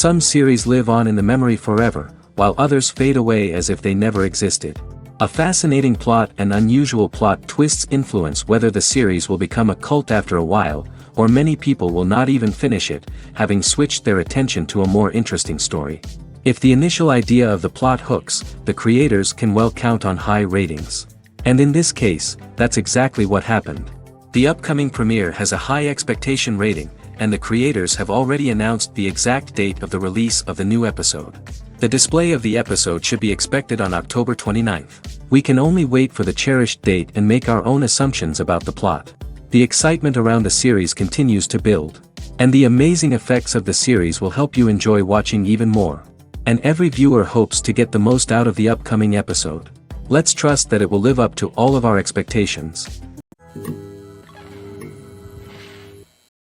Some series live on in the memory forever, while others fade away as if they never existed. A fascinating plot and unusual plot twists influence whether the series will become a cult after a while, or many people will not even finish it, having switched their attention to a more interesting story. If the initial idea of the plot hooks, the creators can well count on high ratings. And in this case, that's exactly what happened. The upcoming premiere has a high expectation rating, and the creators have already announced the exact date of the release of the new episode. The display of the episode should be expected on October 29th. We can only wait for the cherished date and make our own assumptions about the plot. The excitement around the series continues to build. And the amazing effects of the series will help you enjoy watching even more. And every viewer hopes to get the most out of the upcoming episode. Let's trust that it will live up to all of our expectations.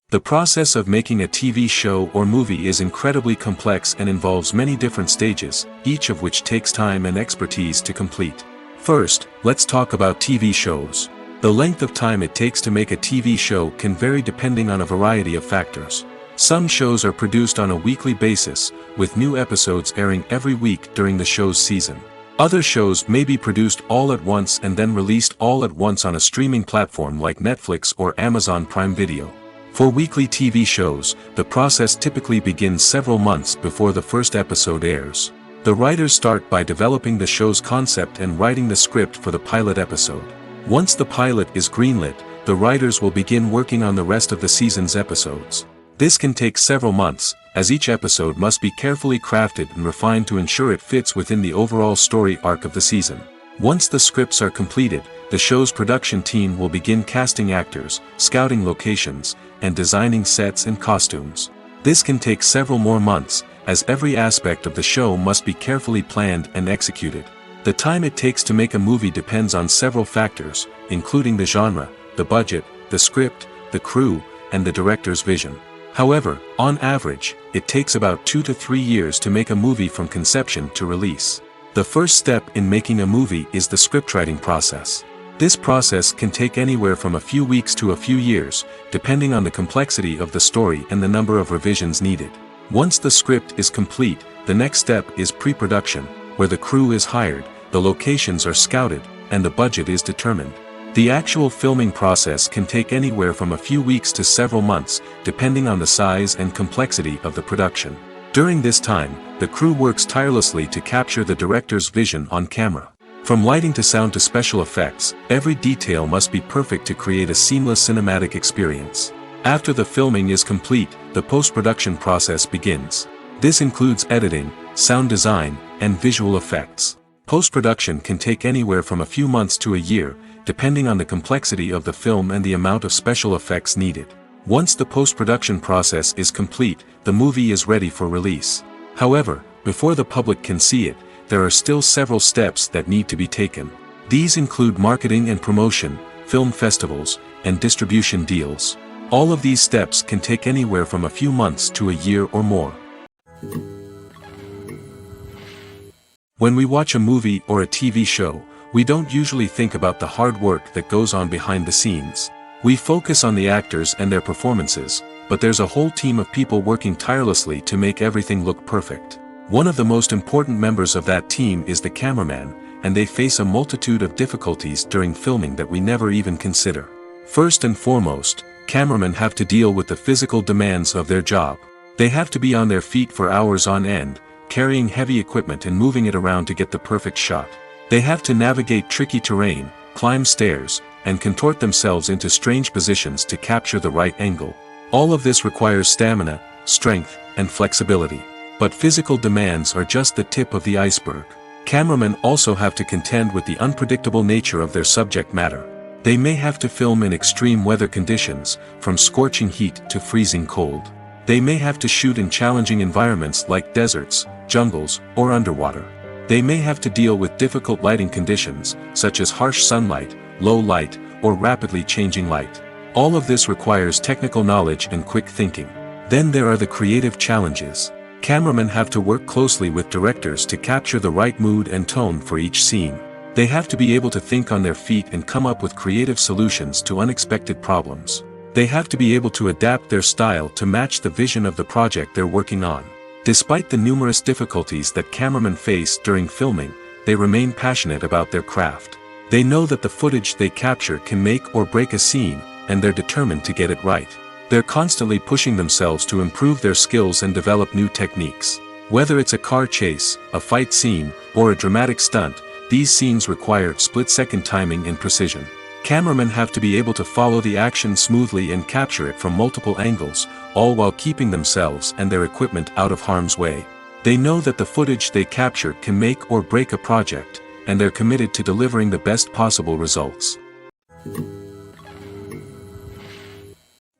The process of making a TV show or movie is incredibly complex and involves many different stages, each of which takes time and expertise to complete. First, let's talk about TV shows. The length of time it takes to make a TV show can vary depending on a variety of factors. Some shows are produced on a weekly basis, with new episodes airing every week during the show's season. Other shows may be produced all at once and then released all at once on a streaming platform like Netflix or Amazon Prime Video. For weekly TV shows, the process typically begins several months before the first episode airs. The writers start by developing the show's concept and writing the script for the pilot episode. Once the pilot is greenlit, the writers will begin working on the rest of the season's episodes. This can take several months, as each episode must be carefully crafted and refined to ensure it fits within the overall story arc of the season. Once the scripts are completed, the show's production team will begin casting actors, scouting locations, and designing sets and costumes. This can take several more months, as every aspect of the show must be carefully planned and executed. The time it takes to make a movie depends on several factors, including the genre, the budget, the script, the crew, and the director's vision. However, on average, it takes about 2 to 3 years to make a movie from conception to release. The first step in making a movie is the scriptwriting process. This process can take anywhere from a few weeks to a few years, depending on the complexity of the story and the number of revisions needed. Once the script is complete, the next step is pre-production, where the crew is hired, the locations are scouted, and the budget is determined. The actual filming process can take anywhere from a few weeks to several months, depending on the size and complexity of the production. During this time, the crew works tirelessly to capture the director's vision on camera. From lighting to sound to special effects, every detail must be perfect to create a seamless cinematic experience. After the filming is complete, the post-production process begins. This includes editing, sound design, and visual effects. Post-production can take anywhere from a few months to a year, depending on the complexity of the film and the amount of special effects needed. Once the post-production process is complete, the movie is ready for release. However, before the public can see it, there are still several steps that need to be taken. These include marketing and promotion, film festivals, and distribution deals. All of these steps can take anywhere from a few months to a year or more. When we watch a movie or a TV show, we don't usually think about the hard work that goes on behind the scenes. We focus on the actors and their performances, but there's a whole team of people working tirelessly to make everything look perfect. One of the most important members of that team is the cameraman, and they face a multitude of difficulties during filming that we never even consider. First and foremost, cameramen have to deal with the physical demands of their job. They have to be on their feet for hours on end, carrying heavy equipment and moving it around to get the perfect shot. They have to navigate tricky terrain, climb stairs, and contort themselves into strange positions to capture the right angle. All of this requires stamina, strength, and flexibility. But physical demands are just the tip of the iceberg. Cameramen also have to contend with the unpredictable nature of their subject matter. They may have to film in extreme weather conditions, from scorching heat to freezing cold. They may have to shoot in challenging environments like deserts, jungles, or underwater. They may have to deal with difficult lighting conditions, such as harsh sunlight, low light, or rapidly changing light. All of this requires technical knowledge and quick thinking. Then there are the creative challenges. Cameramen have to work closely with directors to capture the right mood and tone for each scene. They have to be able to think on their feet and come up with creative solutions to unexpected problems. They have to be able to adapt their style to match the vision of the project they're working on. Despite the numerous difficulties that cameramen face during filming, they remain passionate about their craft. They know that the footage they capture can make or break a scene, and they're determined to get it right. They're constantly pushing themselves to improve their skills and develop new techniques. Whether it's a car chase, a fight scene, or a dramatic stunt, these scenes require split-second timing and precision. Cameramen have to be able to follow the action smoothly and capture it from multiple angles, all while keeping themselves and their equipment out of harm's way. They know that the footage they capture can make or break a project, and they're committed to delivering the best possible results.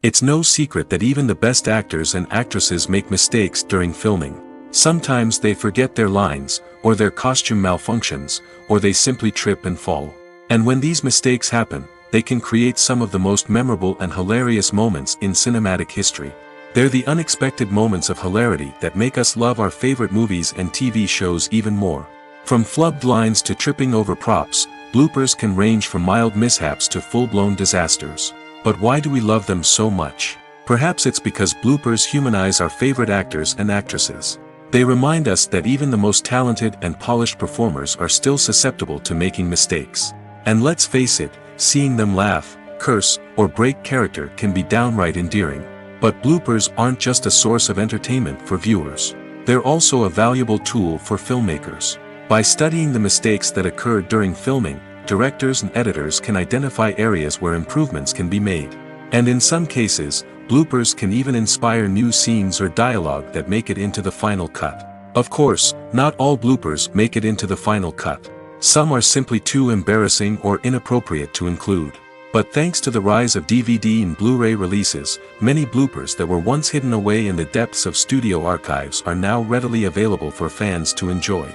It's no secret that even the best actors and actresses make mistakes during filming. Sometimes they forget their lines, or their costume malfunctions, or they simply trip and fall. And when these mistakes happen, they can create some of the most memorable and hilarious moments in cinematic history. They're the unexpected moments of hilarity that make us love our favorite movies and TV shows even more. From flubbed lines to tripping over props, bloopers can range from mild mishaps to full-blown disasters. But why do we love them so much? Perhaps it's because bloopers humanize our favorite actors and actresses. They remind us that even the most talented and polished performers are still susceptible to making mistakes. And let's face it, seeing them laugh, curse, or break character can be downright endearing. But bloopers aren't just a source of entertainment for viewers. They're also a valuable tool for filmmakers. By studying the mistakes that occurred during filming, directors and editors can identify areas where improvements can be made. And in some cases, bloopers can even inspire new scenes or dialogue that make it into the final cut. Of course, not all bloopers make it into the final cut. Some are simply too embarrassing or inappropriate to include. But thanks to the rise of DVD and Blu-ray releases, many bloopers that were once hidden away in the depths of studio archives are now readily available for fans to enjoy.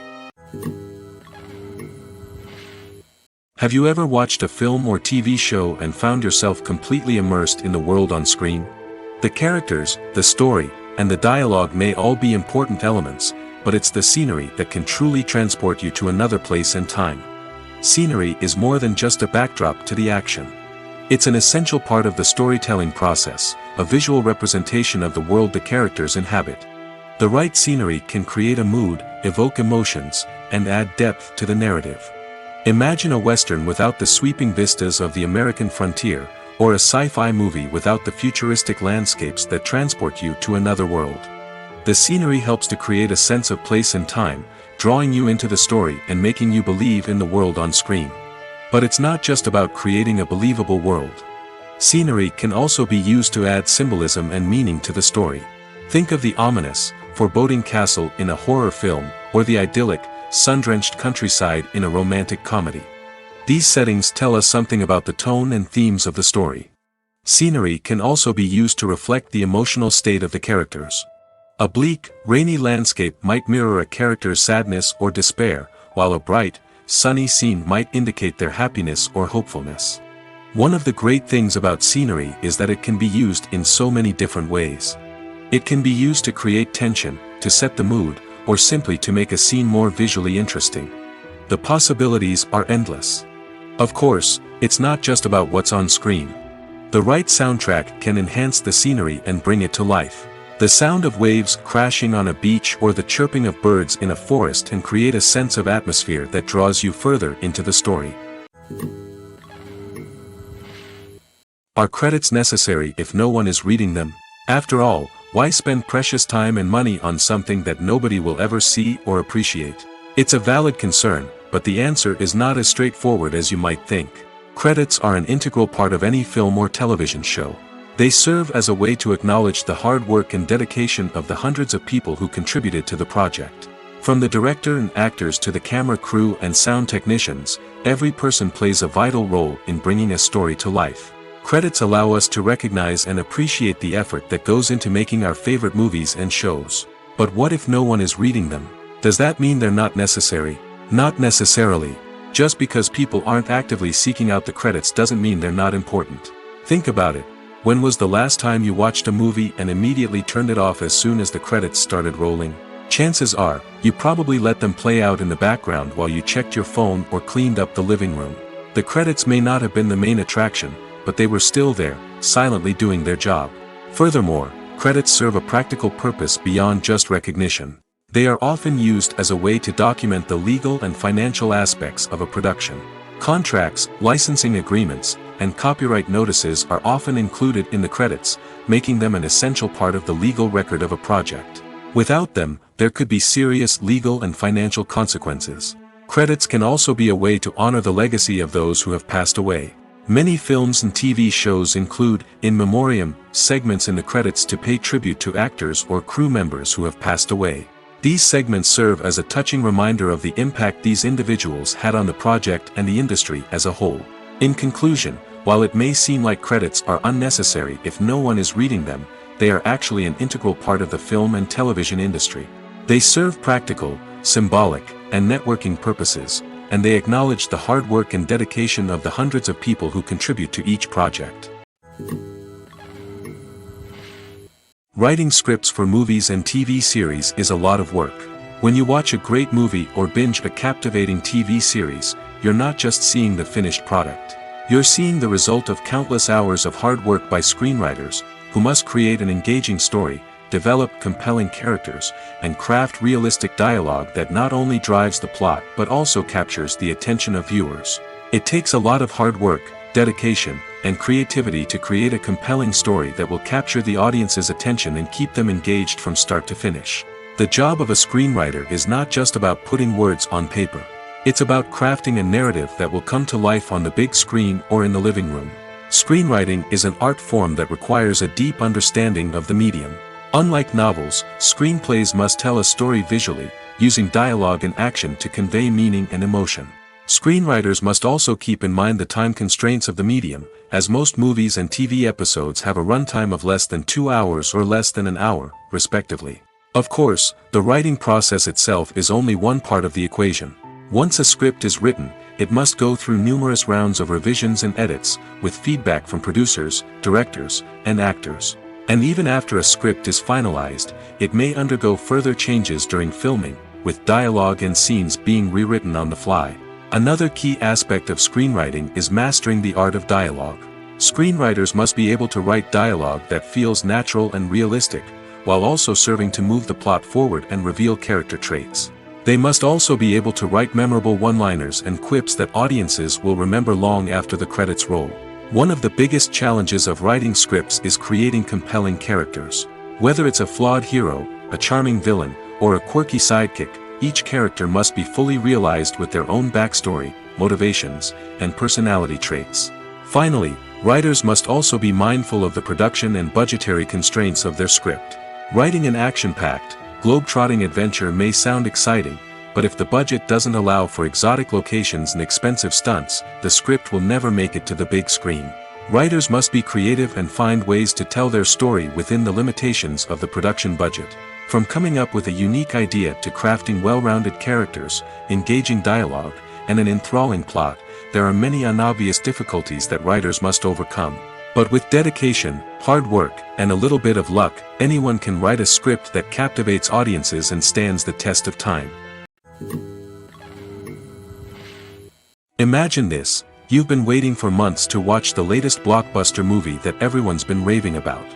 Have you ever watched a film or TV show and found yourself completely immersed in the world on screen? The characters, the story, and the dialogue may all be important elements, but it's the scenery that can truly transport you to another place and time. Scenery is more than just a backdrop to the action. It's an essential part of the storytelling process, a visual representation of the world the characters inhabit. The right scenery can create a mood, evoke emotions, and add depth to the narrative. Imagine a Western without the sweeping vistas of the American frontier, or a sci-fi movie without the futuristic landscapes that transport you to another world. The scenery helps to create a sense of place and time, drawing you into the story and making you believe in the world on screen. But it's not just about creating a believable world. Scenery can also be used to add symbolism and meaning to the story. Think of the ominous, foreboding castle in a horror film, or the idyllic, sun-drenched countryside in a romantic comedy. These settings tell us something about the tone and themes of the story. Scenery can also be used to reflect the emotional state of the characters. A bleak, rainy landscape might mirror a character's sadness or despair, while a bright, sunny scene might indicate their happiness or hopefulness. One of the great things about scenery is that it can be used in so many different ways. It can be used to create tension, to set the mood, or simply to make a scene more visually interesting. The possibilities are endless. Of course, it's not just about what's on screen. The right soundtrack can enhance the scenery and bring it to life. The sound of waves crashing on a beach or the chirping of birds in a forest can create a sense of atmosphere that draws you further into the story. Are credits necessary if no one is reading them? After all, why spend precious time and money on something that nobody will ever see or appreciate? It's a valid concern, but the answer is not as straightforward as you might think. Credits are an integral part of any film or television show. They serve as a way to acknowledge the hard work and dedication of the hundreds of people who contributed to the project. From the director and actors to the camera crew and sound technicians, every person plays a vital role in bringing a story to life. Credits allow us to recognize and appreciate the effort that goes into making our favorite movies and shows. But what if no one is reading them? Does that mean they're not necessary? Not necessarily. Just because people aren't actively seeking out the credits doesn't mean they're not important. Think about it. When was the last time you watched a movie and immediately turned it off as soon as the credits started rolling? Chances are, you probably let them play out in the background while you checked your phone or cleaned up the living room. The credits may not have been the main attraction, but they were still there, silently doing their job. Furthermore, credits serve a practical purpose beyond just recognition. They are often used as a way to document the legal and financial aspects of a production. Contracts, licensing agreements, and copyright notices are often included in the credits, making them an essential part of the legal record of a project. Without them, there could be serious legal and financial consequences. Credits can also be a way to honor the legacy of those who have passed away. Many films and TV shows include, in memoriam, segments in the credits to pay tribute to actors or crew members who have passed away. These segments serve as a touching reminder of the impact these individuals had on the project and the industry as a whole. In conclusion, while it may seem like credits are unnecessary if no one is reading them, they are actually an integral part of the film and television industry. They serve practical, symbolic, and networking purposes, and they acknowledge the hard work and dedication of the hundreds of people who contribute to each project. Writing scripts for movies and TV series is a lot of work. When you watch a great movie or binge a captivating TV series, you're not just seeing the finished product. You're seeing the result of countless hours of hard work by screenwriters, who must create an engaging story, develop compelling characters, and craft realistic dialogue that not only drives the plot but also captures the attention of viewers. It takes a lot of hard work, dedication, and creativity to create a compelling story that will capture the audience's attention and keep them engaged from start to finish. The job of a screenwriter is not just about putting words on paper. It's about crafting a narrative that will come to life on the big screen or in the living room. Screenwriting is an art form that requires a deep understanding of the medium. Unlike novels, screenplays must tell a story visually, using dialogue and action to convey meaning and emotion. Screenwriters must also keep in mind the time constraints of the medium, as most movies and TV episodes have a runtime of less than 2 hours or less than an hour, respectively. Of course, the writing process itself is only one part of the equation. Once a script is written, it must go through numerous rounds of revisions and edits, with feedback from producers, directors, and actors. And even after a script is finalized, it may undergo further changes during filming, with dialogue and scenes being rewritten on the fly. Another key aspect of screenwriting is mastering the art of dialogue. Screenwriters must be able to write dialogue that feels natural and realistic, while also serving to move the plot forward and reveal character traits. They must also be able to write memorable one-liners and quips that audiences will remember long after the credits roll. One of the biggest challenges of writing scripts is creating compelling characters. Whether it's a flawed hero, a charming villain, or a quirky sidekick, each character must be fully realized with their own backstory, motivations, and personality traits. Finally, writers must also be mindful of the production and budgetary constraints of their script. Writing an action-packed, globe-trotting adventure may sound exciting, but if the budget doesn't allow for exotic locations and expensive stunts, the script will never make it to the big screen. Writers must be creative and find ways to tell their story within the limitations of the production budget. From coming up with a unique idea to crafting well-rounded characters, engaging dialogue, and an enthralling plot, there are many unobvious difficulties that writers must overcome. But with dedication, hard work, and a little bit of luck, anyone can write a script that captivates audiences and stands the test of time. Imagine this: you've been waiting for months to watch the latest blockbuster movie that everyone's been raving about.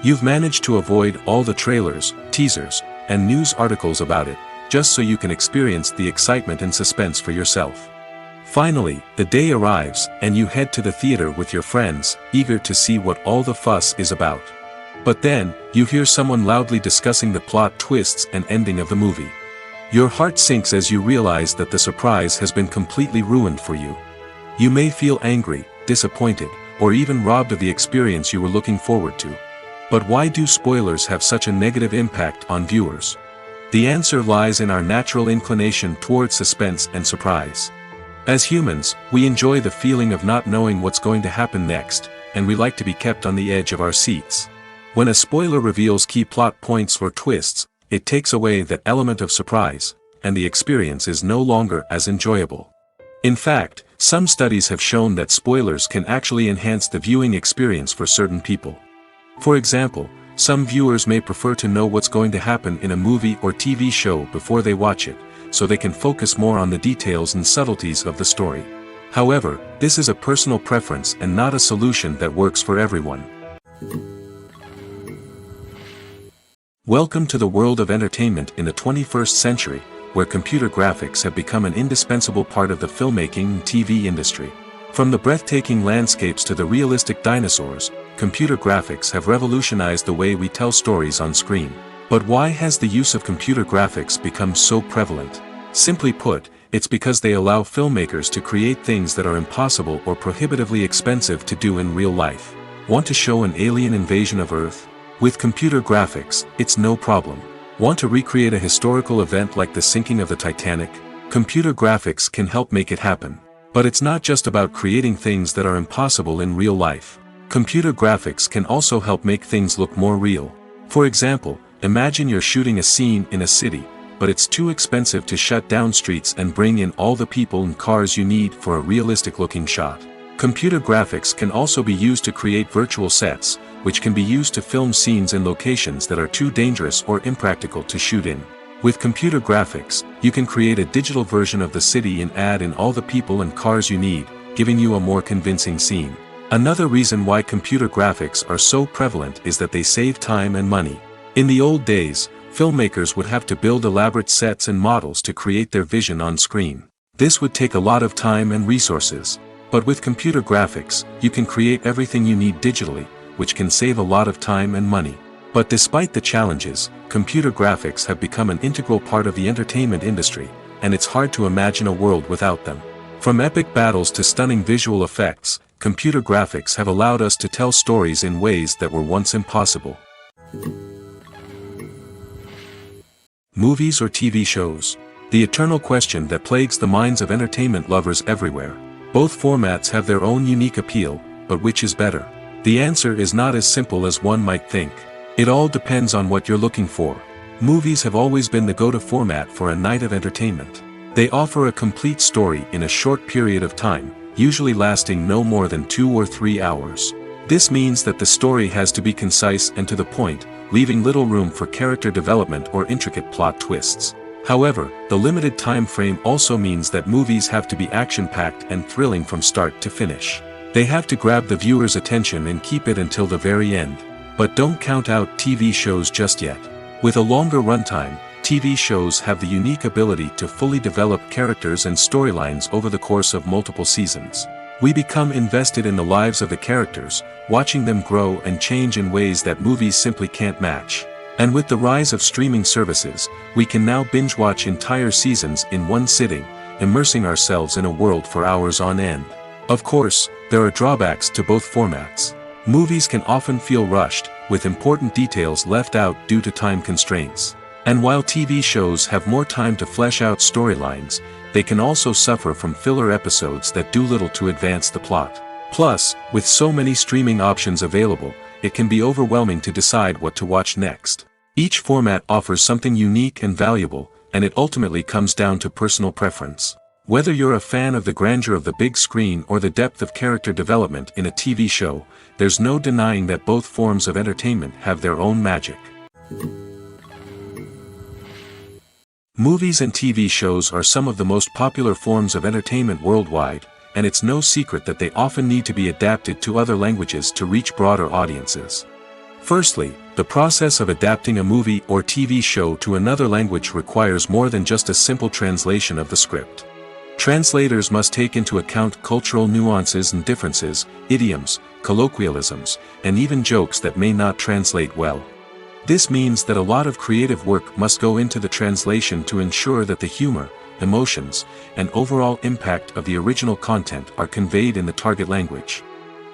You've managed to avoid all the trailers, teasers, and news articles about it, just so you can experience the excitement and suspense for yourself. Finally, the day arrives, and you head to the theater with your friends, eager to see what all the fuss is about. But then, you hear someone loudly discussing the plot twists and ending of the movie. Your heart sinks as you realize that the surprise has been completely ruined for you. You may feel angry, disappointed, or even robbed of the experience you were looking forward to. But why do spoilers have such a negative impact on viewers? The answer lies in our natural inclination toward suspense and surprise. As humans, we enjoy the feeling of not knowing what's going to happen next, and we like to be kept on the edge of our seats. When a spoiler reveals key plot points or twists, it takes away that element of surprise, and the experience is no longer as enjoyable. In fact, some studies have shown that spoilers can actually enhance the viewing experience for certain people. For example, some viewers may prefer to know what's going to happen in a movie or TV show before they watch it, so they can focus more on the details and subtleties of the story. However, this is a personal preference and not a solution that works for everyone. Welcome to the world of entertainment in the 21st century, where computer graphics have become an indispensable part of the filmmaking and TV industry. From the breathtaking landscapes to the realistic dinosaurs, computer graphics have revolutionized the way we tell stories on screen. But why has the use of computer graphics become so prevalent? Simply put, it's because they allow filmmakers to create things that are impossible or prohibitively expensive to do in real life. Want to show an alien invasion of Earth? With computer graphics, it's no problem. Want to recreate a historical event like the sinking of the Titanic? Computer graphics can help make it happen. But it's not just about creating things that are impossible in real life. Computer graphics can also help make things look more real. For example, imagine you're shooting a scene in a city, but it's too expensive to shut down streets and bring in all the people and cars you need for a realistic-looking shot. Computer graphics can also be used to create virtual sets, which can be used to film scenes in locations that are too dangerous or impractical to shoot in. With computer graphics, you can create a digital version of the city and add in all the people and cars you need, giving you a more convincing scene. Another reason why computer graphics are so prevalent is that they save time and money. In the old days, filmmakers would have to build elaborate sets and models to create their vision on screen. This would take a lot of time and resources. But with computer graphics, you can create everything you need digitally, which can save a lot of time and money. But despite the challenges, computer graphics have become an integral part of the entertainment industry, and it's hard to imagine a world without them. From epic battles to stunning visual effects, computer graphics have allowed us to tell stories in ways that were once impossible. Movies or TV shows? The eternal question that plagues the minds of entertainment lovers everywhere. Both formats have their own unique appeal, but which is better? The answer is not as simple as one might think. It all depends on what you're looking for. Movies have always been the go-to format for a night of entertainment. They offer a complete story in a short period of time, usually lasting no more than 2 or 3 hours. This means that the story has to be concise and to the point, leaving little room for character development or intricate plot twists. However, the limited time frame also means that movies have to be action-packed and thrilling from start to finish. They have to grab the viewer's attention and keep it until the very end. But don't count out TV shows just yet. With a longer runtime, TV shows have the unique ability to fully develop characters and storylines over the course of multiple seasons. We become invested in the lives of the characters, watching them grow and change in ways that movies simply can't match. And with the rise of streaming services, we can now binge-watch entire seasons in one sitting, immersing ourselves in a world for hours on end. Of course, there are drawbacks to both formats. Movies can often feel rushed, with important details left out due to time constraints. And while TV shows have more time to flesh out storylines, they can also suffer from filler episodes that do little to advance the plot. Plus, with so many streaming options available, it can be overwhelming to decide what to watch next. Each format offers something unique and valuable, and it ultimately comes down to personal preference. Whether you're a fan of the grandeur of the big screen or the depth of character development in a TV show, there's no denying that both forms of entertainment have their own magic. Movies and TV shows are some of the most popular forms of entertainment worldwide, and it's no secret that they often need to be adapted to other languages to reach broader audiences. Firstly, the process of adapting a movie or TV show to another language requires more than just a simple translation of the script. Translators must take into account cultural nuances and differences, idioms, colloquialisms, and even jokes that may not translate well. This means that a lot of creative work must go into the translation to ensure that the humor, emotions, and overall impact of the original content are conveyed in the target language.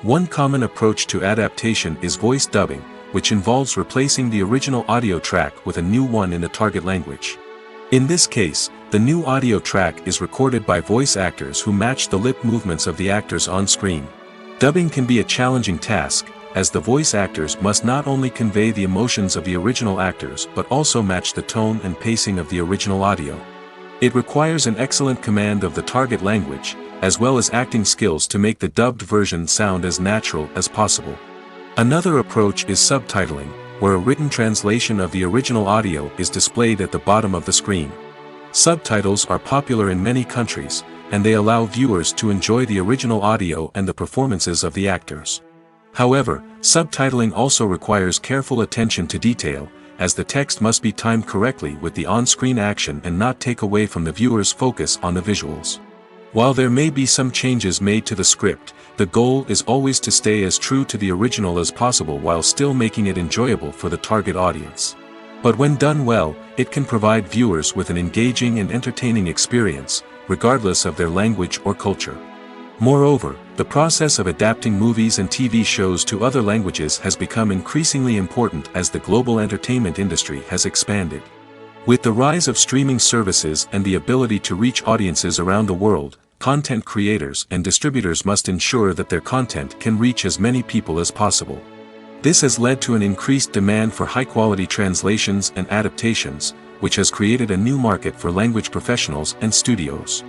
One common approach to adaptation is voice dubbing, which involves replacing the original audio track with a new one in the target language. In this case, the new audio track is recorded by voice actors who match the lip movements of the actors on screen. Dubbing can be a challenging task, as the voice actors must not only convey the emotions of the original actors but also match the tone and pacing of the original audio. It requires an excellent command of the target language, as well as acting skills to make the dubbed version sound as natural as possible. Another approach is subtitling, where a written translation of the original audio is displayed at the bottom of the screen. Subtitles are popular in many countries, and they allow viewers to enjoy the original audio and the performances of the actors. However, subtitling also requires careful attention to detail, as the text must be timed correctly with the on-screen action and not take away from the viewer's focus on the visuals. While there may be some changes made to the script, the goal is always to stay as true to the original as possible while still making it enjoyable for the target audience. But when done well, it can provide viewers with an engaging and entertaining experience, regardless of their language or culture. Moreover, the process of adapting movies and TV shows to other languages has become increasingly important as the global entertainment industry has expanded. With the rise of streaming services and the ability to reach audiences around the world, content creators and distributors must ensure that their content can reach as many people as possible. This has led to an increased demand for high-quality translations and adaptations, which has created a new market for language professionals and studios.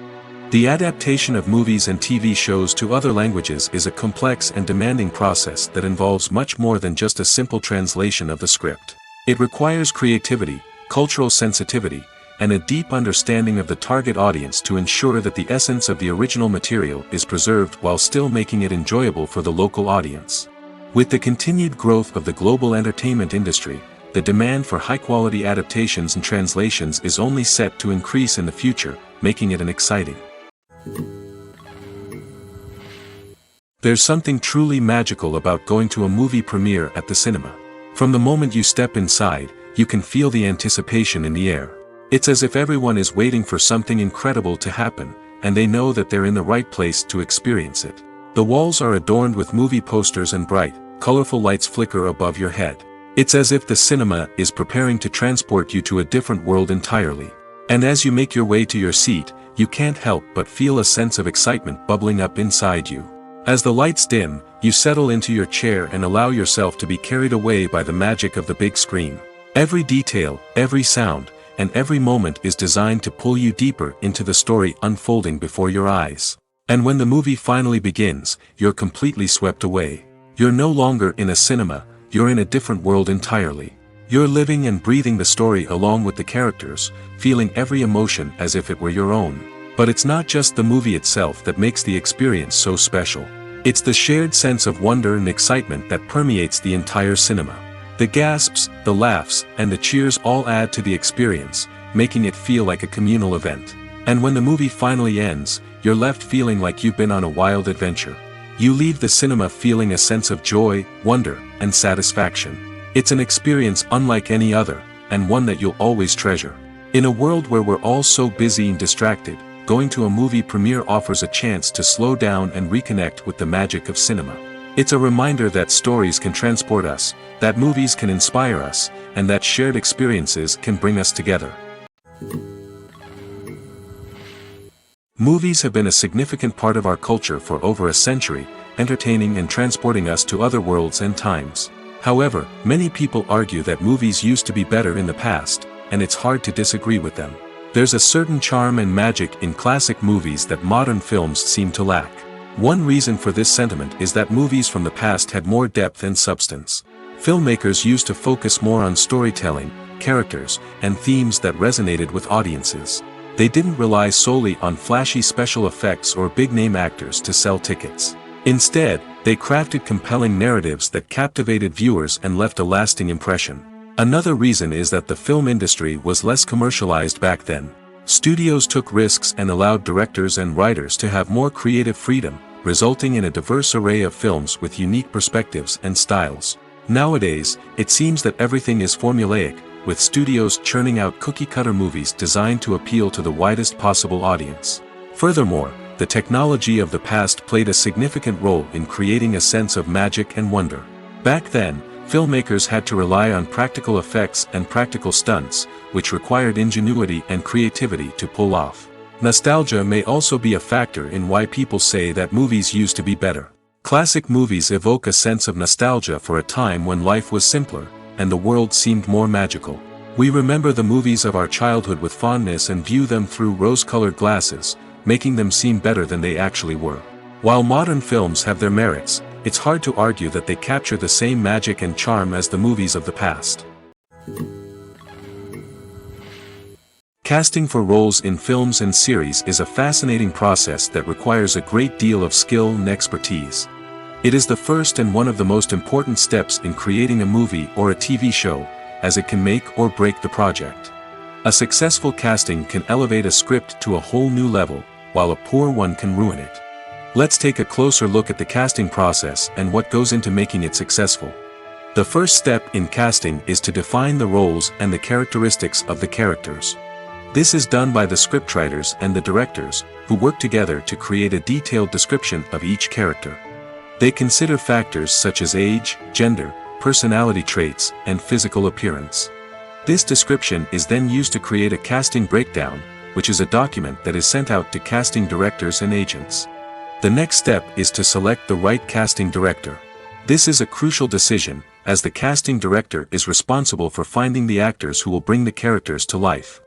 The adaptation of movies and TV shows to other languages is a complex and demanding process that involves much more than just a simple translation of the script. It requires creativity, cultural sensitivity, and a deep understanding of the target audience to ensure that the essence of the original material is preserved while still making it enjoyable for the local audience. With the continued growth of the global entertainment industry, the demand for high-quality adaptations and translations is only set to increase in the future, making it an exciting. There's something truly magical about going to a movie premiere at the cinema. From the moment you step inside, you can feel the anticipation in the air. It's as if everyone is waiting for something incredible to happen, and they know that they're in the right place to experience it. The walls are adorned with movie posters and bright, colorful lights flicker above your head. It's as if the cinema is preparing to transport you to a different world entirely. And as you make your way to your seat, you can't help but feel a sense of excitement bubbling up inside you. As the lights dim, you settle into your chair and allow yourself to be carried away by the magic of the big screen. Every detail, every sound, and every moment is designed to pull you deeper into the story unfolding before your eyes. And when the movie finally begins, you're completely swept away. You're no longer in a cinema, you're in a different world entirely. You're living and breathing the story along with the characters, feeling every emotion as if it were your own. But it's not just the movie itself that makes the experience so special. It's the shared sense of wonder and excitement that permeates the entire cinema. The gasps, the laughs, and the cheers all add to the experience, making it feel like a communal event. And when the movie finally ends, you're left feeling like you've been on a wild adventure. You leave the cinema feeling a sense of joy, wonder, and satisfaction. It's an experience unlike any other, and one that you'll always treasure. In a world where we're all so busy and distracted, going to a movie premiere offers a chance to slow down and reconnect with the magic of cinema. It's a reminder that stories can transport us, that movies can inspire us, and that shared experiences can bring us together. Movies have been a significant part of our culture for over a century, entertaining and transporting us to other worlds and times. However, many people argue that movies used to be better in the past, and it's hard to disagree with them. There's a certain charm and magic in classic movies that modern films seem to lack. One reason for this sentiment is that movies from the past had more depth and substance. Filmmakers used to focus more on storytelling, characters, and themes that resonated with audiences. They didn't rely solely on flashy special effects or big-name actors to sell tickets. Instead, they crafted compelling narratives that captivated viewers and left a lasting impression. Another reason is that the film industry was less commercialized back then. Studios took risks and allowed directors and writers to have more creative freedom, resulting in a diverse array of films with unique perspectives and styles. Nowadays, it seems that everything is formulaic, with studios churning out cookie-cutter movies designed to appeal to the widest possible audience. Furthermore, the technology of the past played a significant role in creating a sense of magic and wonder. Back then, filmmakers had to rely on practical effects and practical stunts, which required ingenuity and creativity to pull off. Nostalgia may also be a factor in why people say that movies used to be better. Classic movies evoke a sense of nostalgia for a time when life was simpler, and the world seemed more magical. We remember the movies of our childhood with fondness and view them through rose-colored glasses, making them seem better than they actually were. While modern films have their merits, it's hard to argue that they capture the same magic and charm as the movies of the past. Casting for roles in films and series is a fascinating process that requires a great deal of skill and expertise. It is the first and one of the most important steps in creating a movie or a TV show, as it can make or break the project. A successful casting can elevate a script to a whole new level, while a poor one can ruin it. Let's take a closer look at the casting process and what goes into making it successful. The first step in casting is to define the roles and the characteristics of the characters. This is done by the scriptwriters and the directors, who work together to create a detailed description of each character. They consider factors such as age, gender, personality traits, and physical appearance. This description is then used to create a casting breakdown, which is a document that is sent out to casting directors and agents. The next step is to select the right casting director. This is a crucial decision, as the casting director is responsible for finding the actors who will bring the characters to life.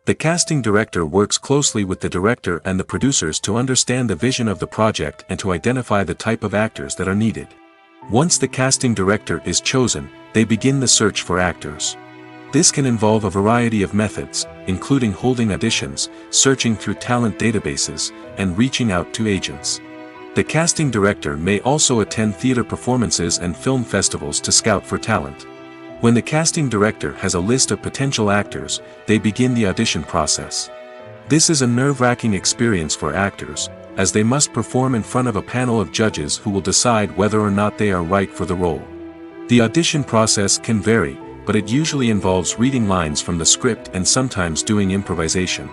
The casting director works closely with the director and the producers to understand the vision of the project and to identify the type of actors that are needed. Once the casting director is chosen, they begin the search for actors. This can involve a variety of methods, including holding auditions, searching through talent databases, and reaching out to agents. The casting director may also attend theater performances and film festivals to scout for talent. When the casting director has a list of potential actors, they begin the audition process. This is a nerve-wracking experience for actors, as they must perform in front of a panel of judges who will decide whether or not they are right for the role. The audition process can vary, but it usually involves reading lines from the script and sometimes doing improvisation.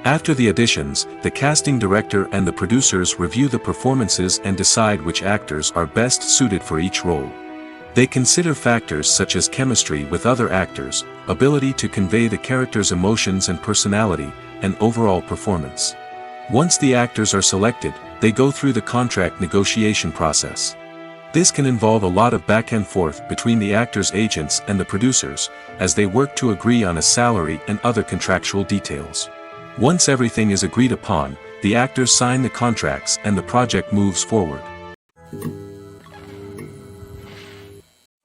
After the auditions, the casting director and the producers review the performances and decide which actors are best suited for each role. They consider factors such as chemistry with other actors, ability to convey the character's emotions and personality, and overall performance. Once the actors are selected, they go through the contract negotiation process. This can involve a lot of back and forth between the actors' agents and the producers, as they work to agree on a salary and other contractual details. Once everything is agreed upon, the actors sign the contracts and the project moves forward.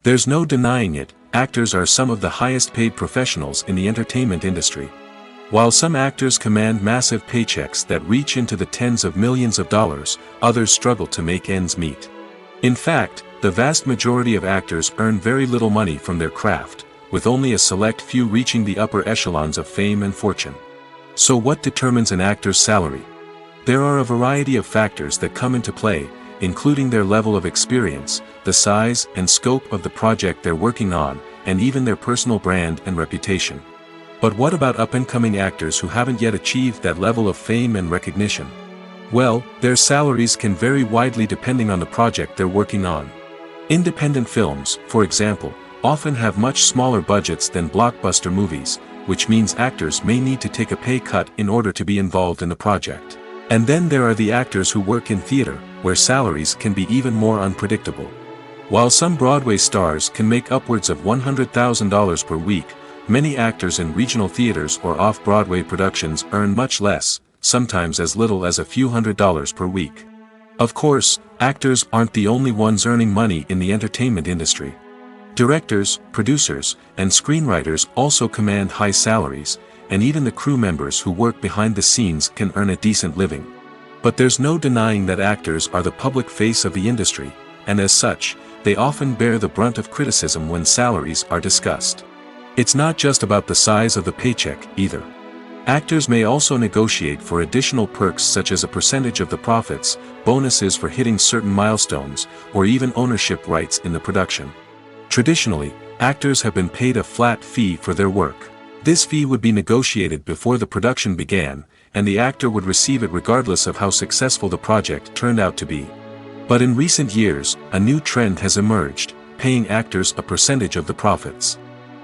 There's no denying it, actors are some of the highest paid professionals in the entertainment industry. While some actors command massive paychecks that reach into the tens of millions of dollars, others struggle to make ends meet. In fact, the vast majority of actors earn very little money from their craft, with only a select few reaching the upper echelons of fame and fortune. So what determines an actor's salary? There are a variety of factors that come into play, including their level of experience, the size and scope of the project they're working on, and even their personal brand and reputation. But what about up-and-coming actors who haven't yet achieved that level of fame and recognition? Well, their salaries can vary widely depending on the project they're working on. Independent films, for example, often have much smaller budgets than blockbuster movies, which means actors may need to take a pay cut in order to be involved in the project. And then there are the actors who work in theater, where salaries can be even more unpredictable. While some Broadway stars can make upwards of $100,000 per week, many actors in regional theaters or off-Broadway productions earn much less, sometimes as little as a few $100s per week. Of course, actors aren't the only ones earning money in the entertainment industry. Directors, producers, and screenwriters also command high salaries, and even the crew members who work behind the scenes can earn a decent living. But there's no denying that actors are the public face of the industry, and as such, they often bear the brunt of criticism when salaries are discussed. It's not just about the size of the paycheck, either. Actors may also negotiate for additional perks such as a percentage of the profits, bonuses for hitting certain milestones, or even ownership rights in the production. Traditionally, actors have been paid a flat fee for their work. This fee would be negotiated before the production began, and the actor would receive it regardless of how successful the project turned out to be. But in recent years, a new trend has emerged, paying actors a percentage of the profits.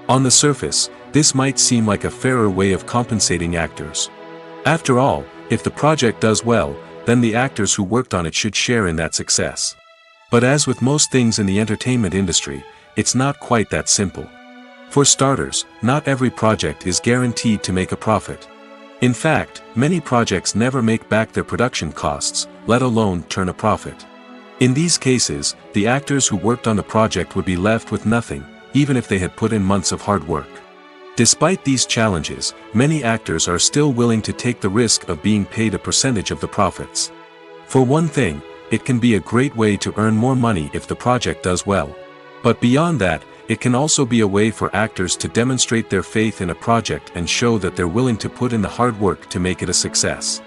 On the surface, this might seem like a fairer way of compensating actors. After all, if the project does well, then the actors who worked on it should share in that success. But as with most things in the entertainment industry, it's not quite that simple. For starters, not every project is guaranteed to make a profit. In fact, many projects never make back their production costs, let alone turn a profit. In these cases, the actors who worked on the project would be left with nothing, even if they had put in months of hard work. Despite these challenges, many actors are still willing to take the risk of being paid a percentage of the profits. For one thing, it can be a great way to earn more money if the project does well. But beyond that, It can also be a way for actors to demonstrate their faith in a project and show that they're willing to put in the hard work to make it a success.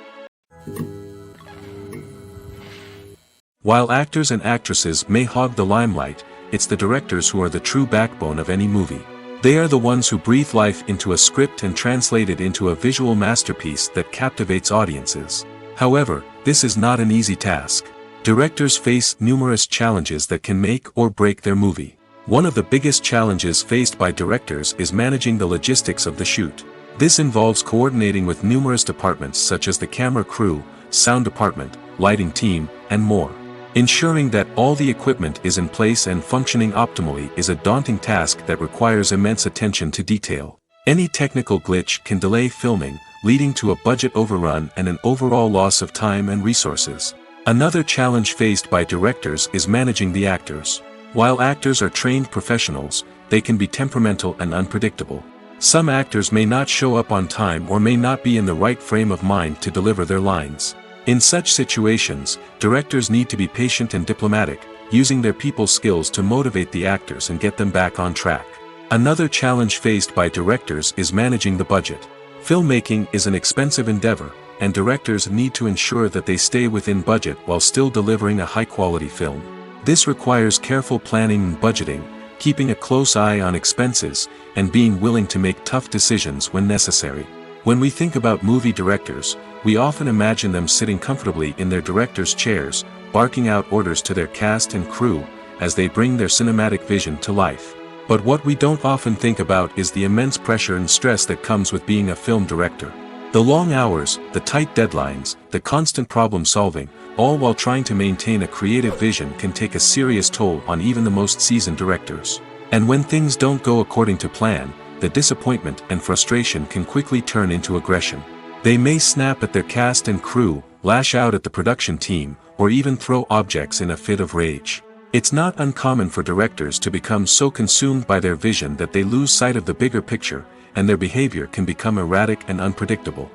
While actors and actresses may hog the limelight, it's the directors who are the true backbone of any movie. They are the ones who breathe life into a script and translate it into a visual masterpiece that captivates audiences. However, this is not an easy task. Directors face numerous challenges that can make or break their movie. One of the biggest challenges faced by directors is managing the logistics of the shoot. This involves coordinating with numerous departments such as the camera crew, sound department, lighting team, and more. Ensuring that all the equipment is in place and functioning optimally is a daunting task that requires immense attention to detail. Any technical glitch can delay filming, leading to a budget overrun and an overall loss of time and resources. Another challenge faced by directors is managing the actors. While actors are trained professionals, they can be temperamental and unpredictable. Some actors may not show up on time or may not be in the right frame of mind to deliver their lines. In such situations, directors need to be patient and diplomatic, using their people skills to motivate the actors and get them back on track. Another challenge faced by directors is managing the budget. Filmmaking is an expensive endeavor, and directors need to ensure that they stay within budget while still delivering a high-quality film. This requires careful planning and budgeting, keeping a close eye on expenses, and being willing to make tough decisions when necessary. When we think about movie directors, we often imagine them sitting comfortably in their director's chairs, barking out orders to their cast and crew, as they bring their cinematic vision to life. But what we don't often think about is the immense pressure and stress that comes with being a film director. The long hours, the tight deadlines, the constant problem solving, all while trying to maintain a creative vision can take a serious toll on even the most seasoned directors. And when things don't go according to plan, the disappointment and frustration can quickly turn into aggression. They may snap at their cast and crew, lash out at the production team, or even throw objects in a fit of rage. It's not uncommon for directors to become so consumed by their vision that they lose sight of the bigger picture, and their behavior can become erratic and unpredictable.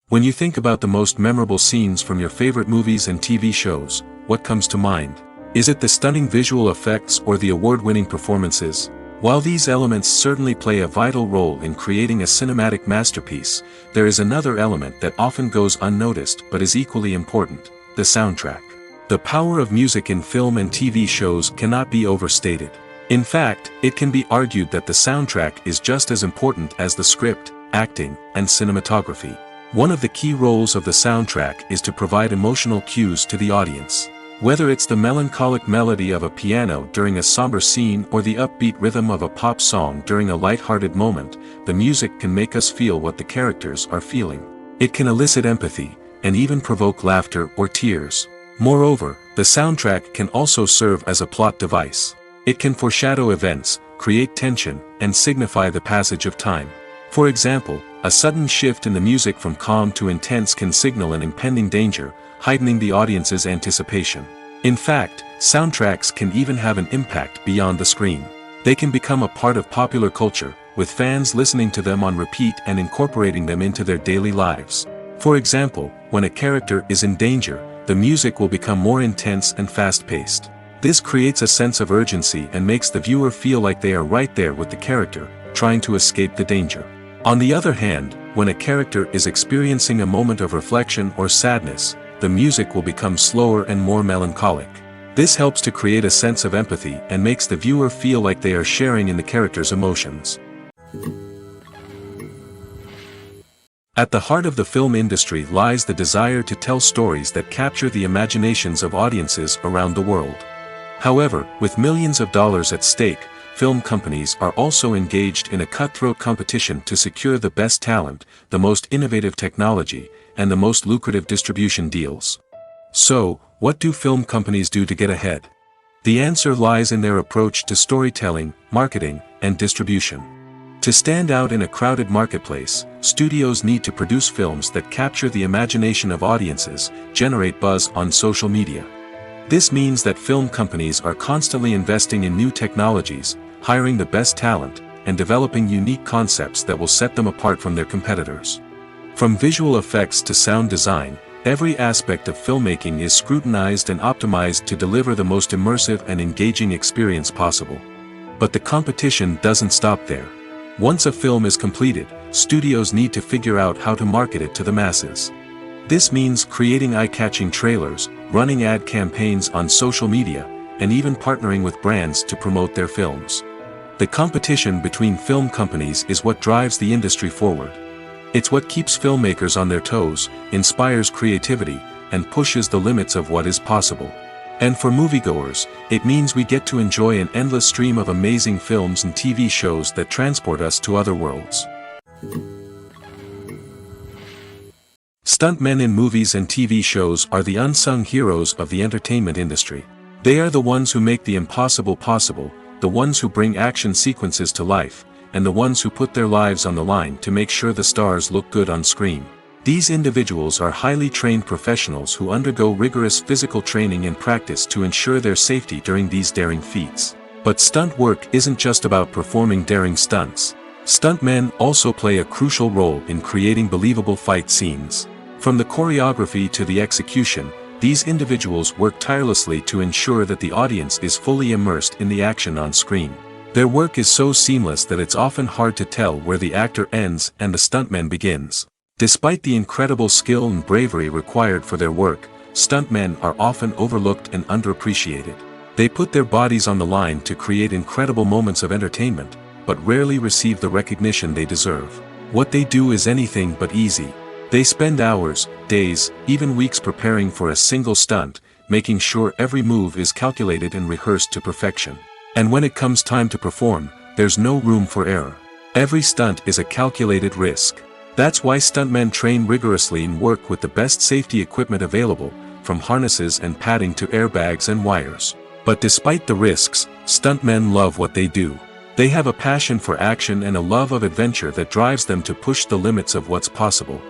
When you think about the most memorable scenes from your favorite movies and TV shows, what comes to mind? Is it the stunning visual effects or the award-winning performances? While these elements certainly play a vital role in creating a cinematic masterpiece, there is another element that often goes unnoticed but is equally important: the soundtrack. The power of music in film and TV shows cannot be overstated. In fact, it can be argued that the soundtrack is just as important as the script, acting, and cinematography. One of the key roles of the soundtrack is to provide emotional cues to the audience. Whether it's the melancholic melody of a piano during a somber scene or the upbeat rhythm of a pop song during a light-hearted moment, the music can make us feel what the characters are feeling. It can elicit empathy, and even provoke laughter or tears. Moreover, the soundtrack can also serve as a plot device. It can foreshadow events, create tension, and signify the passage of time. For example, a sudden shift in the music from calm to intense can signal an impending danger, heightening the audience's anticipation. In fact, soundtracks can even have an impact beyond the screen. They can become a part of popular culture, with fans listening to them on repeat and incorporating them into their daily lives. For example, when a character is in danger, the music will become more intense and fast-paced. This creates a sense of urgency and makes the viewer feel like they are right there with the character, trying to escape the danger. On the other hand, when a character is experiencing a moment of reflection or sadness, the music will become slower and more melancholic. This helps to create a sense of empathy and makes the viewer feel like they are sharing in the character's emotions. At the heart of the film industry lies the desire to tell stories that capture the imaginations of audiences around the world. However, with millions of dollars at stake, film companies are also engaged in a cutthroat competition to secure the best talent, the most innovative technology, and the most lucrative distribution deals. So, what do film companies do to get ahead? The answer lies in their approach to storytelling, marketing, and distribution. To stand out in a crowded marketplace, studios need to produce films that capture the imagination of audiences, generate buzz on social media. This means that film companies are constantly investing in new technologies, hiring the best talent, and developing unique concepts that will set them apart from their competitors. From visual effects to sound design, Every aspect of filmmaking is scrutinized and optimized to deliver the most immersive and engaging experience possible. But the competition doesn't stop there. Once a film is completed, studios need to figure out how to market it to the masses. This means creating eye-catching trailers, running ad campaigns on social media, and even partnering with brands to promote their films. The competition between film companies is what drives the industry forward. It's what keeps filmmakers on their toes, inspires creativity, and pushes the limits of what is possible. And for moviegoers, it means we get to enjoy an endless stream of amazing films and TV shows that transport us to other worlds. Stuntmen in movies and TV shows are the unsung heroes of the entertainment industry. They are the ones who make the impossible possible, the ones who bring action sequences to life, and the ones who put their lives on the line to make sure the stars look good on screen. These individuals are highly trained professionals who undergo rigorous physical training and practice to ensure their safety during these daring feats. But stunt work isn't just about performing daring stunts. Stuntmen also play a crucial role in creating believable fight scenes. From the choreography to the execution, these individuals work tirelessly to ensure that the audience is fully immersed in the action on screen. Their work is so seamless that it's often hard to tell where the actor ends and the stuntman begins. Despite the incredible skill and bravery required for their work, stuntmen are often overlooked and underappreciated. They put their bodies on the line to create incredible moments of entertainment, but rarely receive the recognition they deserve. What they do is anything but easy. They spend hours, days, even weeks preparing for a single stunt, making sure every move is calculated and rehearsed to perfection. And when it comes time to perform, there's no room for error. Every stunt is a calculated risk. That's why stuntmen train rigorously and work with the best safety equipment available, from harnesses and padding to airbags and wires. But despite the risks, stuntmen love what they do. They have a passion for action and a love of adventure that drives them to push the limits of what's possible.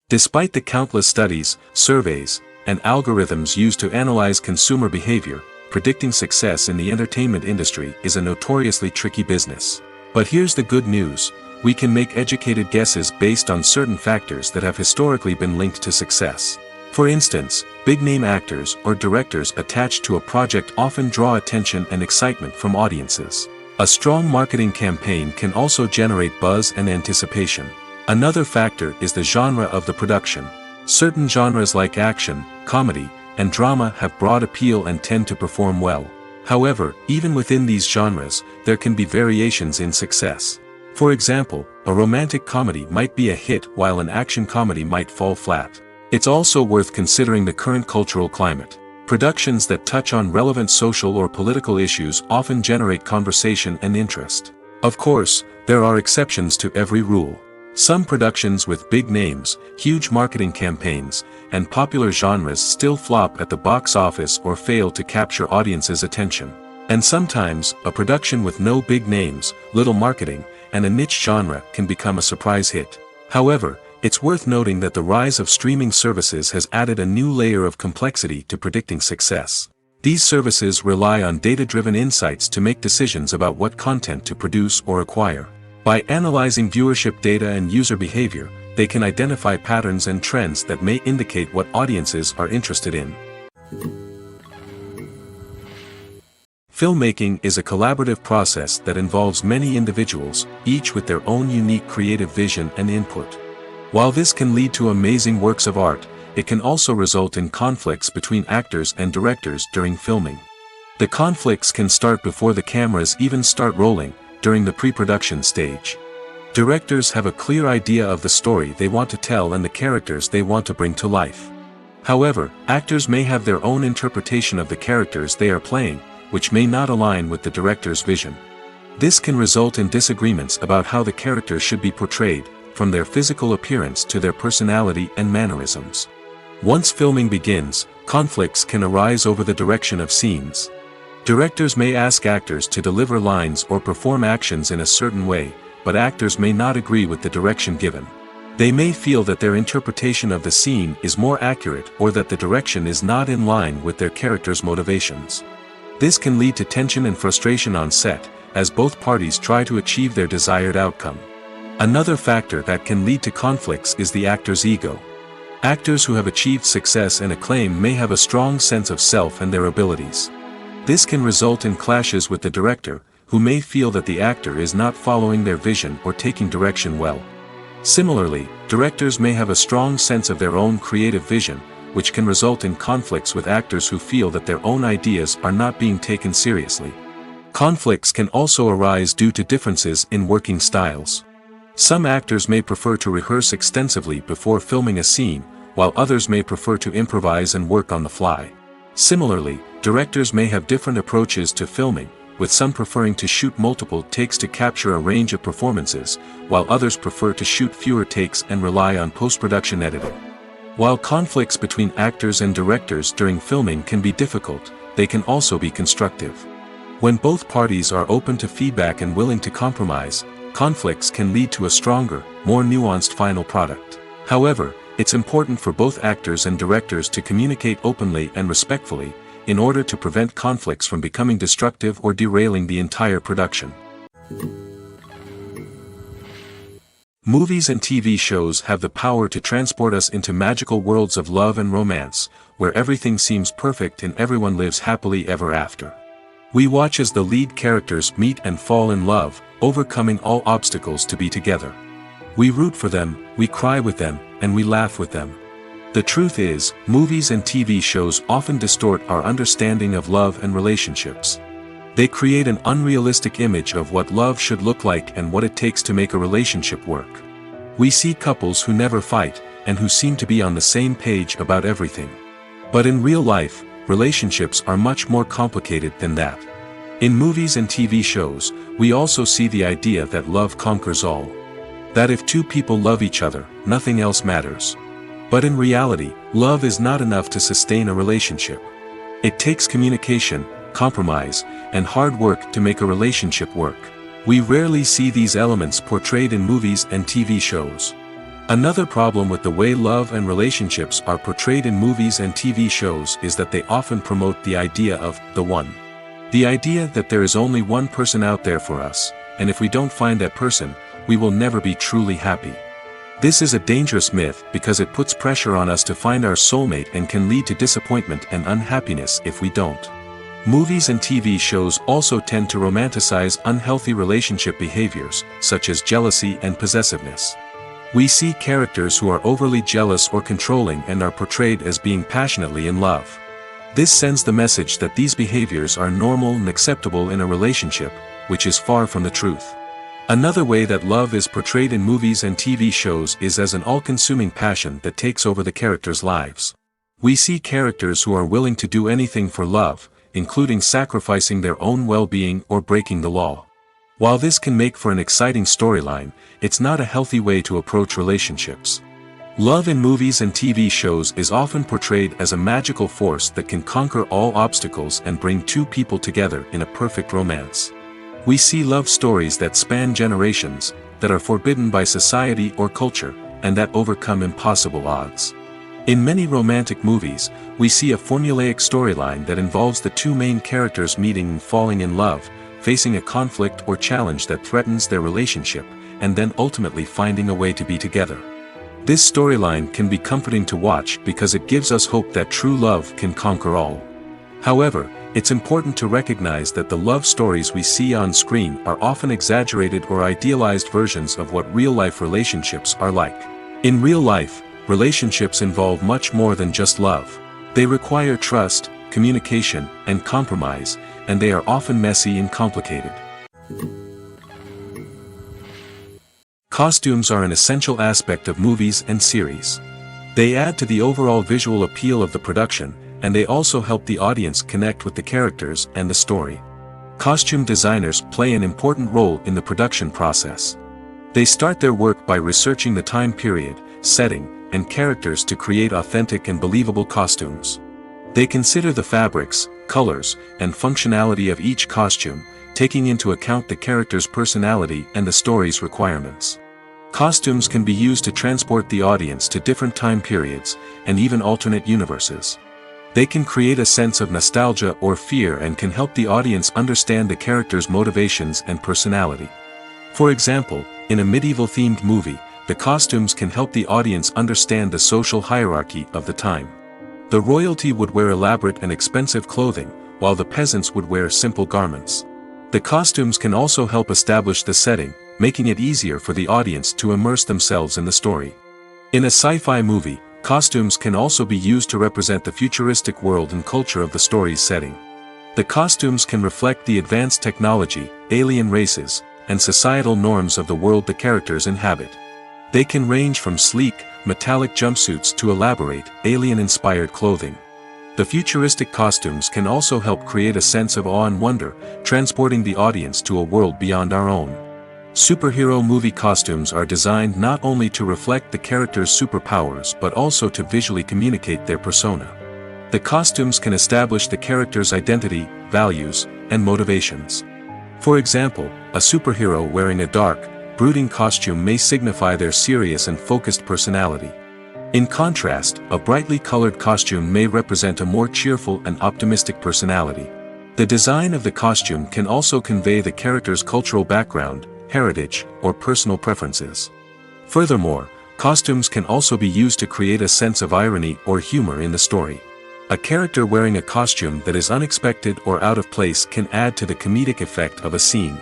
Despite the countless studies, surveys, and algorithms used to analyze consumer behavior, predicting success in the entertainment industry is a notoriously tricky business. But here's the good news: we can make educated guesses based on certain factors that have historically been linked to success. For instance, big-name actors or directors attached to a project often draw attention and excitement from audiences. A strong marketing campaign can also generate buzz and anticipation. Another factor is the genre of the production. Certain genres like action, comedy, and drama have broad appeal and tend to perform well. However, even within these genres, there can be variations in success. For example, a romantic comedy might be a hit while an action comedy might fall flat. It's also worth considering the current cultural climate. Productions that touch on relevant social or political issues often generate conversation and interest. Of course, there are exceptions to every rule. Some productions with big names, huge marketing campaigns, and popular genres still flop at the box office or fail to capture audiences' attention. And sometimes, a production with no big names, little marketing, and a niche genre can become a surprise hit. However, it's worth noting that the rise of streaming services has added a new layer of complexity to predicting success. These services rely on data-driven insights to make decisions about what content to produce or acquire. By analyzing viewership data and user behavior, they can identify patterns and trends that may indicate what audiences are interested in. Filmmaking is a collaborative process that involves many individuals, each with their own unique creative vision and input. While this can lead to amazing works of art, it can also result in conflicts between actors and directors during filming. The conflicts can start before the cameras even start rolling, during the pre-production stage. Directors have a clear idea of the story they want to tell and the characters they want to bring to life. However, actors may have their own interpretation of the characters they are playing, which may not align with the director's vision. This can result in disagreements about how the characters should be portrayed, from their physical appearance to their personality and mannerisms. Once filming begins, conflicts can arise over the direction of scenes. Directors may ask actors to deliver lines or perform actions in a certain way, but actors may not agree with the direction given. They may feel that their interpretation of the scene is more accurate or that the direction is not in line with their character's motivations. This can lead to tension and frustration on set, as both parties try to achieve their desired outcome. Another factor that can lead to conflicts is the actor's ego. Actors who have achieved success and acclaim may have a strong sense of self and their abilities. This can result in clashes with the director, who may feel that the actor is not following their vision or taking direction well. Similarly, directors may have a strong sense of their own creative vision, which can result in conflicts with actors who feel that their own ideas are not being taken seriously. Conflicts can also arise due to differences in working styles. Some actors may prefer to rehearse extensively before filming a scene, while others may prefer to improvise and work on the fly. Similarly, directors may have different approaches to filming, with some preferring to shoot multiple takes to capture a range of performances, while others prefer to shoot fewer takes and rely on post-production editing. While conflicts between actors and directors during filming can be difficult, they can also be constructive. When both parties are open to feedback and willing to compromise, conflicts can lead to a stronger, more nuanced final product. However, it's important for both actors and directors to communicate openly and respectfully, in order to prevent conflicts from becoming destructive or derailing the entire production. Movies and TV shows have the power to transport us into magical worlds of love and romance, where everything seems perfect and everyone lives happily ever after. We watch as the lead characters meet and fall in love, overcoming all obstacles to be together. We root for them, we cry with them, and we laugh with them. The truth is, movies and TV shows often distort our understanding of love and relationships. They create an unrealistic image of what love should look like and what it takes to make a relationship work. We see couples who never fight, and who seem to be on the same page about everything. But in real life, relationships are much more complicated than that. In movies and TV shows, we also see the idea that love conquers all. That if two people love each other, nothing else matters. But in reality, love is not enough to sustain a relationship. It takes communication, compromise, and hard work to make a relationship work. We rarely see these elements portrayed in movies and TV shows. Another problem with the way love and relationships are portrayed in movies and TV shows is that they often promote the idea of the one. The idea that there is only one person out there for us, and if we don't find that person, we will never be truly happy. This is a dangerous myth because it puts pressure on us to find our soulmate and can lead to disappointment and unhappiness if we don't. Movies and TV shows also tend to romanticize unhealthy relationship behaviors, such as jealousy and possessiveness. We see characters who are overly jealous or controlling and are portrayed as being passionately in love. This sends the message that these behaviors are normal and acceptable in a relationship, which is far from the truth. Another way that love is portrayed in movies and TV shows is as an all-consuming passion that takes over the characters' lives. We see characters who are willing to do anything for love, including sacrificing their own well-being or breaking the law. While this can make for an exciting storyline, it's not a healthy way to approach relationships. Love in movies and TV shows is often portrayed as a magical force that can conquer all obstacles and bring two people together in a perfect romance. We see love stories that span generations, that are forbidden by society or culture, and that overcome impossible odds. In many romantic movies, we see a formulaic storyline that involves the two main characters meeting and falling in love, facing a conflict or challenge that threatens their relationship, and then ultimately finding a way to be together. This storyline can be comforting to watch because it gives us hope that true love can conquer all. However, it's important to recognize that the love stories we see on screen are often exaggerated or idealized versions of what real-life relationships are like. In real life, relationships involve much more than just love. They require trust, communication, and compromise, and they are often messy and complicated. Costumes are an essential aspect of movies and series. They add to the overall visual appeal of the production, and they also help the audience connect with the characters and the story. Costume designers play an important role in the production process. They start their work by researching the time period, setting, and characters to create authentic and believable costumes. They consider the fabrics, colors, and functionality of each costume, taking into account the character's personality and the story's requirements. Costumes can be used to transport the audience to different time periods, and even alternate universes. They can create a sense of nostalgia or fear and can help the audience understand the character's motivations and personality. For example, In a medieval-themed movie, the costumes can help the audience understand the social hierarchy of the time. The royalty would wear elaborate and expensive clothing, while the peasants would wear simple garments. The costumes can also help establish the setting, making it easier for the audience to immerse themselves in the story. In a sci-fi movie, costumes can also be used to represent the futuristic world and culture of the story's setting. The costumes can reflect the advanced technology, alien races, and societal norms of the world the characters inhabit. They can range from sleek, metallic jumpsuits to elaborate, alien-inspired clothing. The futuristic costumes can also help create a sense of awe and wonder, transporting the audience to a world beyond our own. Superhero movie costumes are designed not only to reflect the character's superpowers but also to visually communicate their persona. The costumes can establish the character's identity, values, and motivations. For example, a superhero wearing a dark, brooding costume may signify their serious and focused personality. In contrast, a brightly colored costume may represent a more cheerful and optimistic personality. The design of the costume can also convey the character's cultural background, heritage, or personal preferences. Furthermore, costumes can also be used to create a sense of irony or humor in the story. A character wearing a costume that is unexpected or out of place can add to the comedic effect of a scene.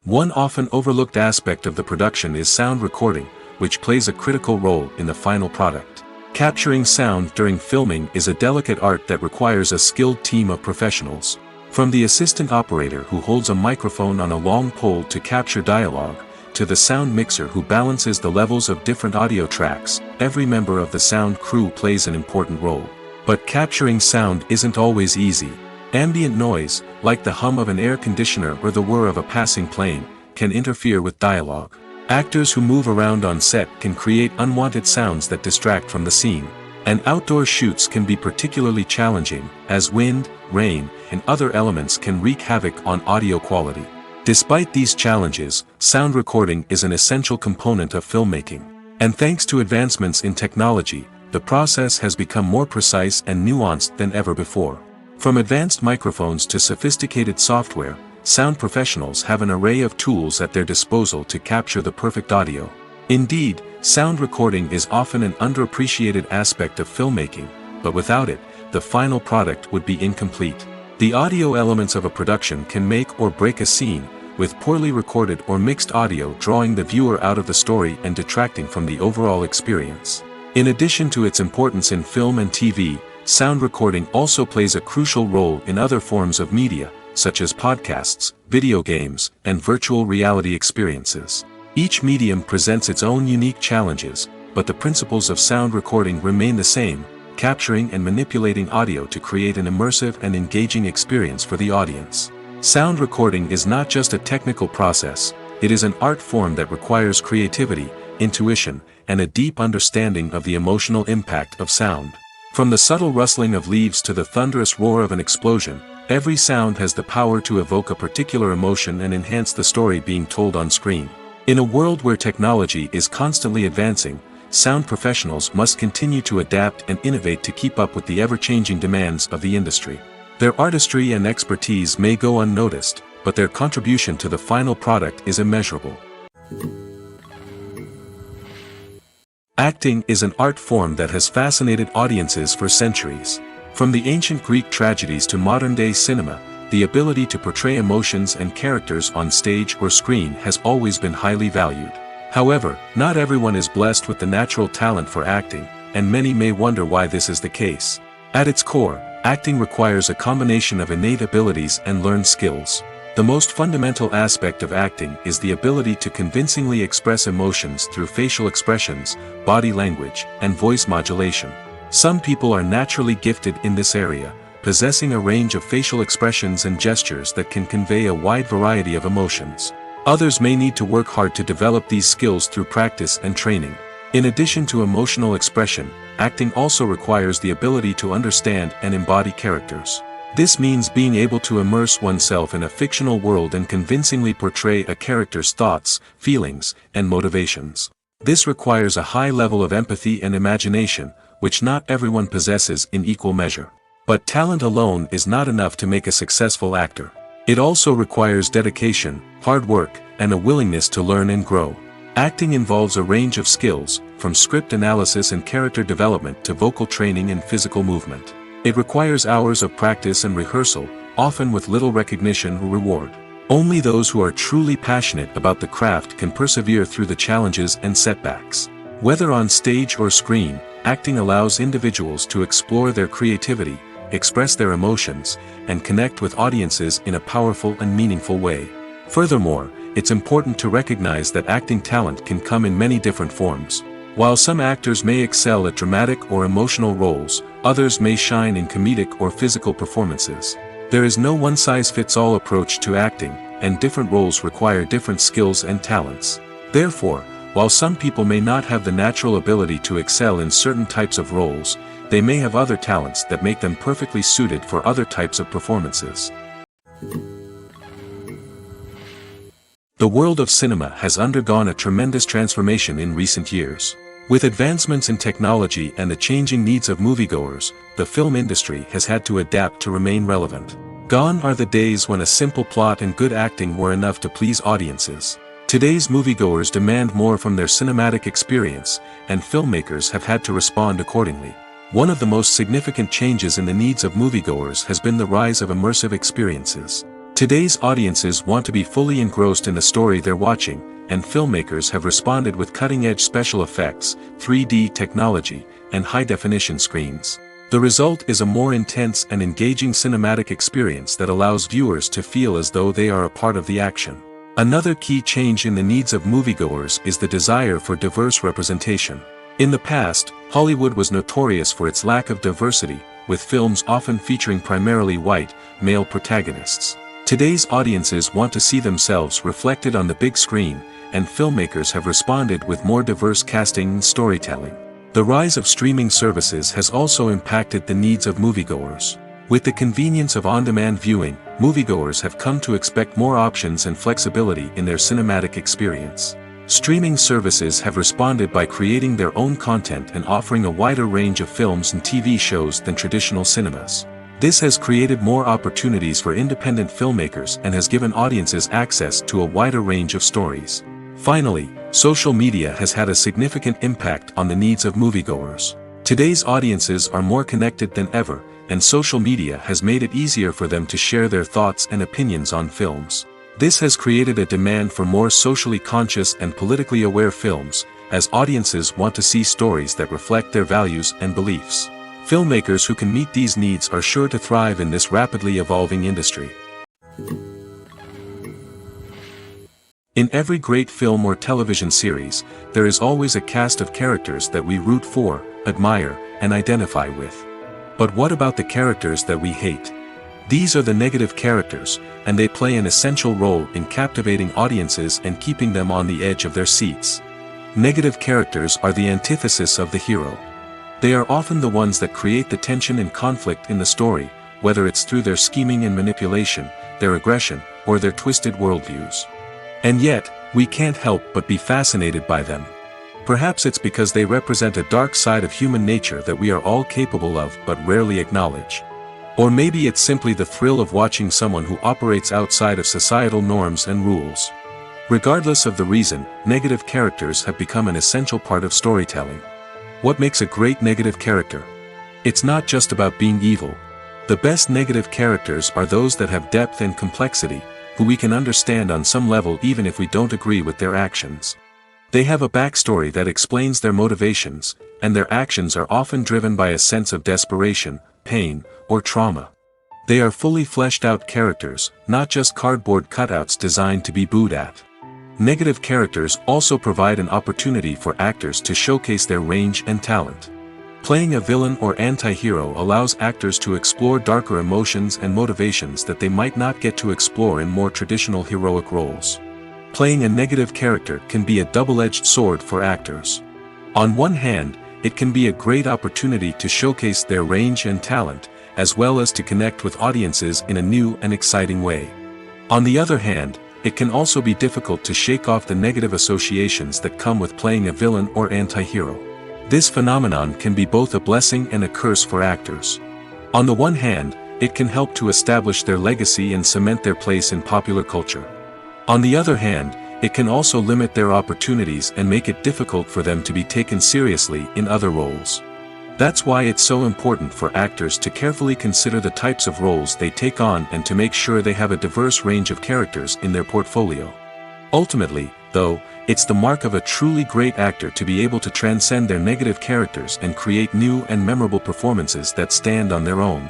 One often overlooked aspect of the production is sound recording, which plays a critical role in the final product. Capturing sound during filming is a delicate art that requires a skilled team of professionals. From the assistant operator who holds a microphone on a long pole to capture dialogue, to the sound mixer who balances the levels of different audio tracks, every member of the sound crew plays an important role. But capturing sound isn't always easy. Ambient noise, like the hum of an air conditioner or the whir of a passing plane, can interfere with dialogue. Actors who move around on set can create unwanted sounds that distract from the scene. And outdoor shoots can be particularly challenging, as wind, rain, and other elements can wreak havoc on audio quality. Despite these challenges, sound recording is an essential component of filmmaking. And thanks to advancements in technology, the process has become more precise and nuanced than ever before. From advanced microphones to sophisticated software, sound professionals have an array of tools at their disposal to capture the perfect audio. Indeed, sound recording is often an underappreciated aspect of filmmaking, but without it, the final product would be incomplete. The audio elements of a production can make or break a scene, with poorly recorded or mixed audio drawing the viewer out of the story and detracting from the overall experience. In addition to its importance in film and TV, sound recording also plays a crucial role in other forms of media, such as podcasts, video games, and virtual reality experiences. Each medium presents its own unique challenges, but the principles of sound recording remain the same, capturing and manipulating audio to create an immersive and engaging experience for the audience. Sound recording is not just a technical process, it is an art form that requires creativity, intuition, and a deep understanding of the emotional impact of sound. From the subtle rustling of leaves to the thunderous roar of an explosion, every sound has the power to evoke a particular emotion and enhance the story being told on screen. In a world where technology is constantly advancing, sound professionals must continue to adapt and innovate to keep up with the ever-changing demands of the industry. Their artistry and expertise may go unnoticed, but their contribution to the final product is immeasurable. Acting is an art form that has fascinated audiences for centuries. From the ancient Greek tragedies to modern-day cinema, the ability to portray emotions and characters on stage or screen has always been highly valued. However, not everyone is blessed with the natural talent for acting, and many may wonder why this is the case. At its core, acting requires a combination of innate abilities and learned skills. The most fundamental aspect of acting is the ability to convincingly express emotions through facial expressions, body language, and voice modulation. Some people are naturally gifted in this area, possessing a range of facial expressions and gestures that can convey a wide variety of emotions. Others may need to work hard to develop these skills through practice and training. In addition to emotional expression, acting also requires the ability to understand and embody characters. This means being able to immerse oneself in a fictional world and convincingly portray a character's thoughts, feelings, and motivations. This requires a high level of empathy and imagination, which not everyone possesses in equal measure. But talent alone is not enough to make a successful actor. It also requires dedication, hard work, and a willingness to learn and grow. Acting involves a range of skills, from script analysis and character development to vocal training and physical movement. It requires hours of practice and rehearsal, often with little recognition or reward. Only those who are truly passionate about the craft can persevere through the challenges and setbacks. Whether on stage or screen, acting allows individuals to explore their creativity, express their emotions, and connect with audiences in a powerful and meaningful way. Furthermore, it's important to recognize that acting talent can come in many different forms. While some actors may excel at dramatic or emotional roles, others may shine in comedic or physical performances. There is no one-size-fits-all approach to acting, and different roles require different skills and talents. Therefore, while some people may not have the natural ability to excel in certain types of roles, they may have other talents that make them perfectly suited for other types of performances. The world of cinema has undergone a tremendous transformation in recent years. With advancements in technology and the changing needs of moviegoers, the film industry has had to adapt to remain relevant. Gone are the days when a simple plot and good acting were enough to please audiences. Today's moviegoers demand more from their cinematic experience, and filmmakers have had to respond accordingly. One of the most significant changes in the needs of moviegoers has been the rise of immersive experiences. Today's audiences want to be fully engrossed in the story they're watching, and filmmakers have responded with cutting-edge special effects, 3D technology, and high-definition screens. The result is a more intense and engaging cinematic experience that allows viewers to feel as though they are a part of the action. Another key change in the needs of moviegoers is the desire for diverse representation. In the past, Hollywood was notorious for its lack of diversity, with films often featuring primarily white, male protagonists. Today's audiences want to see themselves reflected on the big screen, and filmmakers have responded with more diverse casting and storytelling. The rise of streaming services has also impacted the needs of moviegoers. With the convenience of on-demand viewing, moviegoers have come to expect more options and flexibility in their cinematic experience. Streaming services have responded by creating their own content and offering a wider range of films and TV shows than traditional cinemas. This has created more opportunities for independent filmmakers and has given audiences access to a wider range of stories. Finally, social media has had a significant impact on the needs of moviegoers. Today's audiences are more connected than ever, and social media has made it easier for them to share their thoughts and opinions on films. This has created a demand for more socially conscious and politically aware films, as audiences want to see stories that reflect their values and beliefs. Filmmakers who can meet these needs are sure to thrive in this rapidly evolving industry. In every great film or television series, there is always a cast of characters that we root for, admire, and identify with. But what about the characters that we hate? These are the negative characters, and they play an essential role in captivating audiences and keeping them on the edge of their seats. Negative characters are the antithesis of the hero. They are often the ones that create the tension and conflict in the story, whether it's through their scheming and manipulation, their aggression, or their twisted worldviews. And yet, we can't help but be fascinated by them. Perhaps it's because they represent a dark side of human nature that we are all capable of but rarely acknowledge. Or maybe it's simply the thrill of watching someone who operates outside of societal norms and rules. Regardless of the reason, negative characters have become an essential part of storytelling. What makes a great negative character? It's not just about being evil. The best negative characters are those that have depth and complexity, who we can understand on some level even if we don't agree with their actions. They have a backstory that explains their motivations, and their actions are often driven by a sense of desperation, pain, or trauma. They are fully fleshed out characters, not just cardboard cutouts designed to be booed at. Negative characters also provide an opportunity for actors to showcase their range and talent. Playing a villain or anti-hero allows actors to explore darker emotions and motivations that they might not get to explore in more traditional heroic roles. Playing a negative character can be a double-edged sword for actors. On one hand, it can be a great opportunity to showcase their range and talent, as well as to connect with audiences in a new and exciting way. On the other hand, it can also be difficult to shake off the negative associations that come with playing a villain or anti-hero. This phenomenon can be both a blessing and a curse for actors. On the one hand, it can help to establish their legacy and cement their place in popular culture. On the other hand, it can also limit their opportunities and make it difficult for them to be taken seriously in other roles. That's why it's so important for actors to carefully consider the types of roles they take on and to make sure they have a diverse range of characters in their portfolio. Ultimately, though, it's the mark of a truly great actor to be able to transcend their negative characters and create new and memorable performances that stand on their own.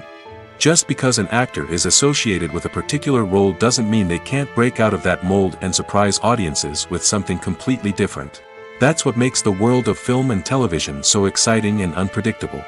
Just because an actor is associated with a particular role doesn't mean they can't break out of that mold and surprise audiences with something completely different. That's what makes the world of film and television so exciting and unpredictable.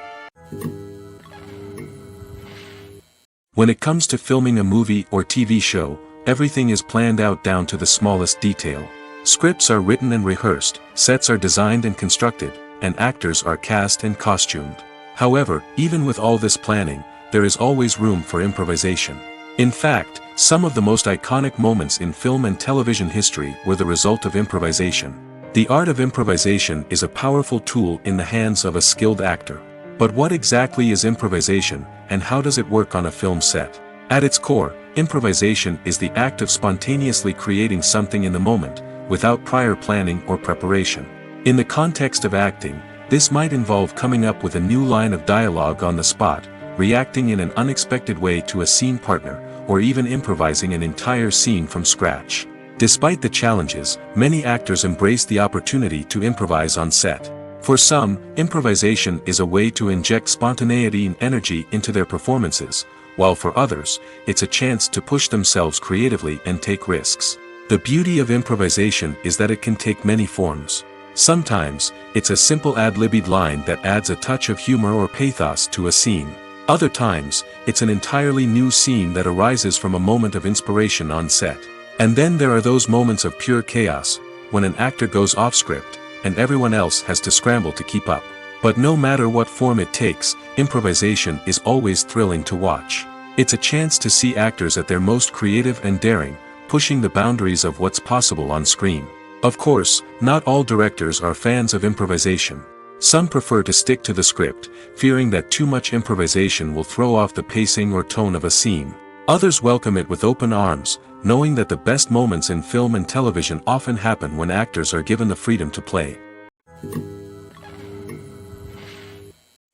When it comes to filming a movie or TV show, everything is planned out down to the smallest detail. Scripts are written and rehearsed, sets are designed and constructed, and actors are cast and costumed. However, even with all this planning, there is always room for improvisation. In fact, some of the most iconic moments in film and television history were the result of improvisation. The art of improvisation is a powerful tool in the hands of a skilled actor. But what exactly is improvisation, and how does it work on a film set? At its core, improvisation is the act of spontaneously creating something in the moment, without prior planning or preparation. In the context of acting, this might involve coming up with a new line of dialogue on the spot, reacting in an unexpected way to a scene partner, or even improvising an entire scene from scratch. Despite the challenges, many actors embrace the opportunity to improvise on set. For some, improvisation is a way to inject spontaneity and energy into their performances, while for others, it's a chance to push themselves creatively and take risks. The beauty of improvisation is that it can take many forms. Sometimes, it's a simple ad-libbed line that adds a touch of humor or pathos to a scene. Other times, it's an entirely new scene that arises from a moment of inspiration on set. And then there are those moments of pure chaos, when an actor goes off script, and everyone else has to scramble to keep up. But no matter what form it takes, improvisation is always thrilling to watch. It's a chance to see actors at their most creative and daring, pushing the boundaries of what's possible on screen. Of course, not all directors are fans of improvisation. Some prefer to stick to the script, fearing that too much improvisation will throw off the pacing or tone of a scene. Others welcome it with open arms, knowing that the best moments in film and television often happen when actors are given the freedom to play.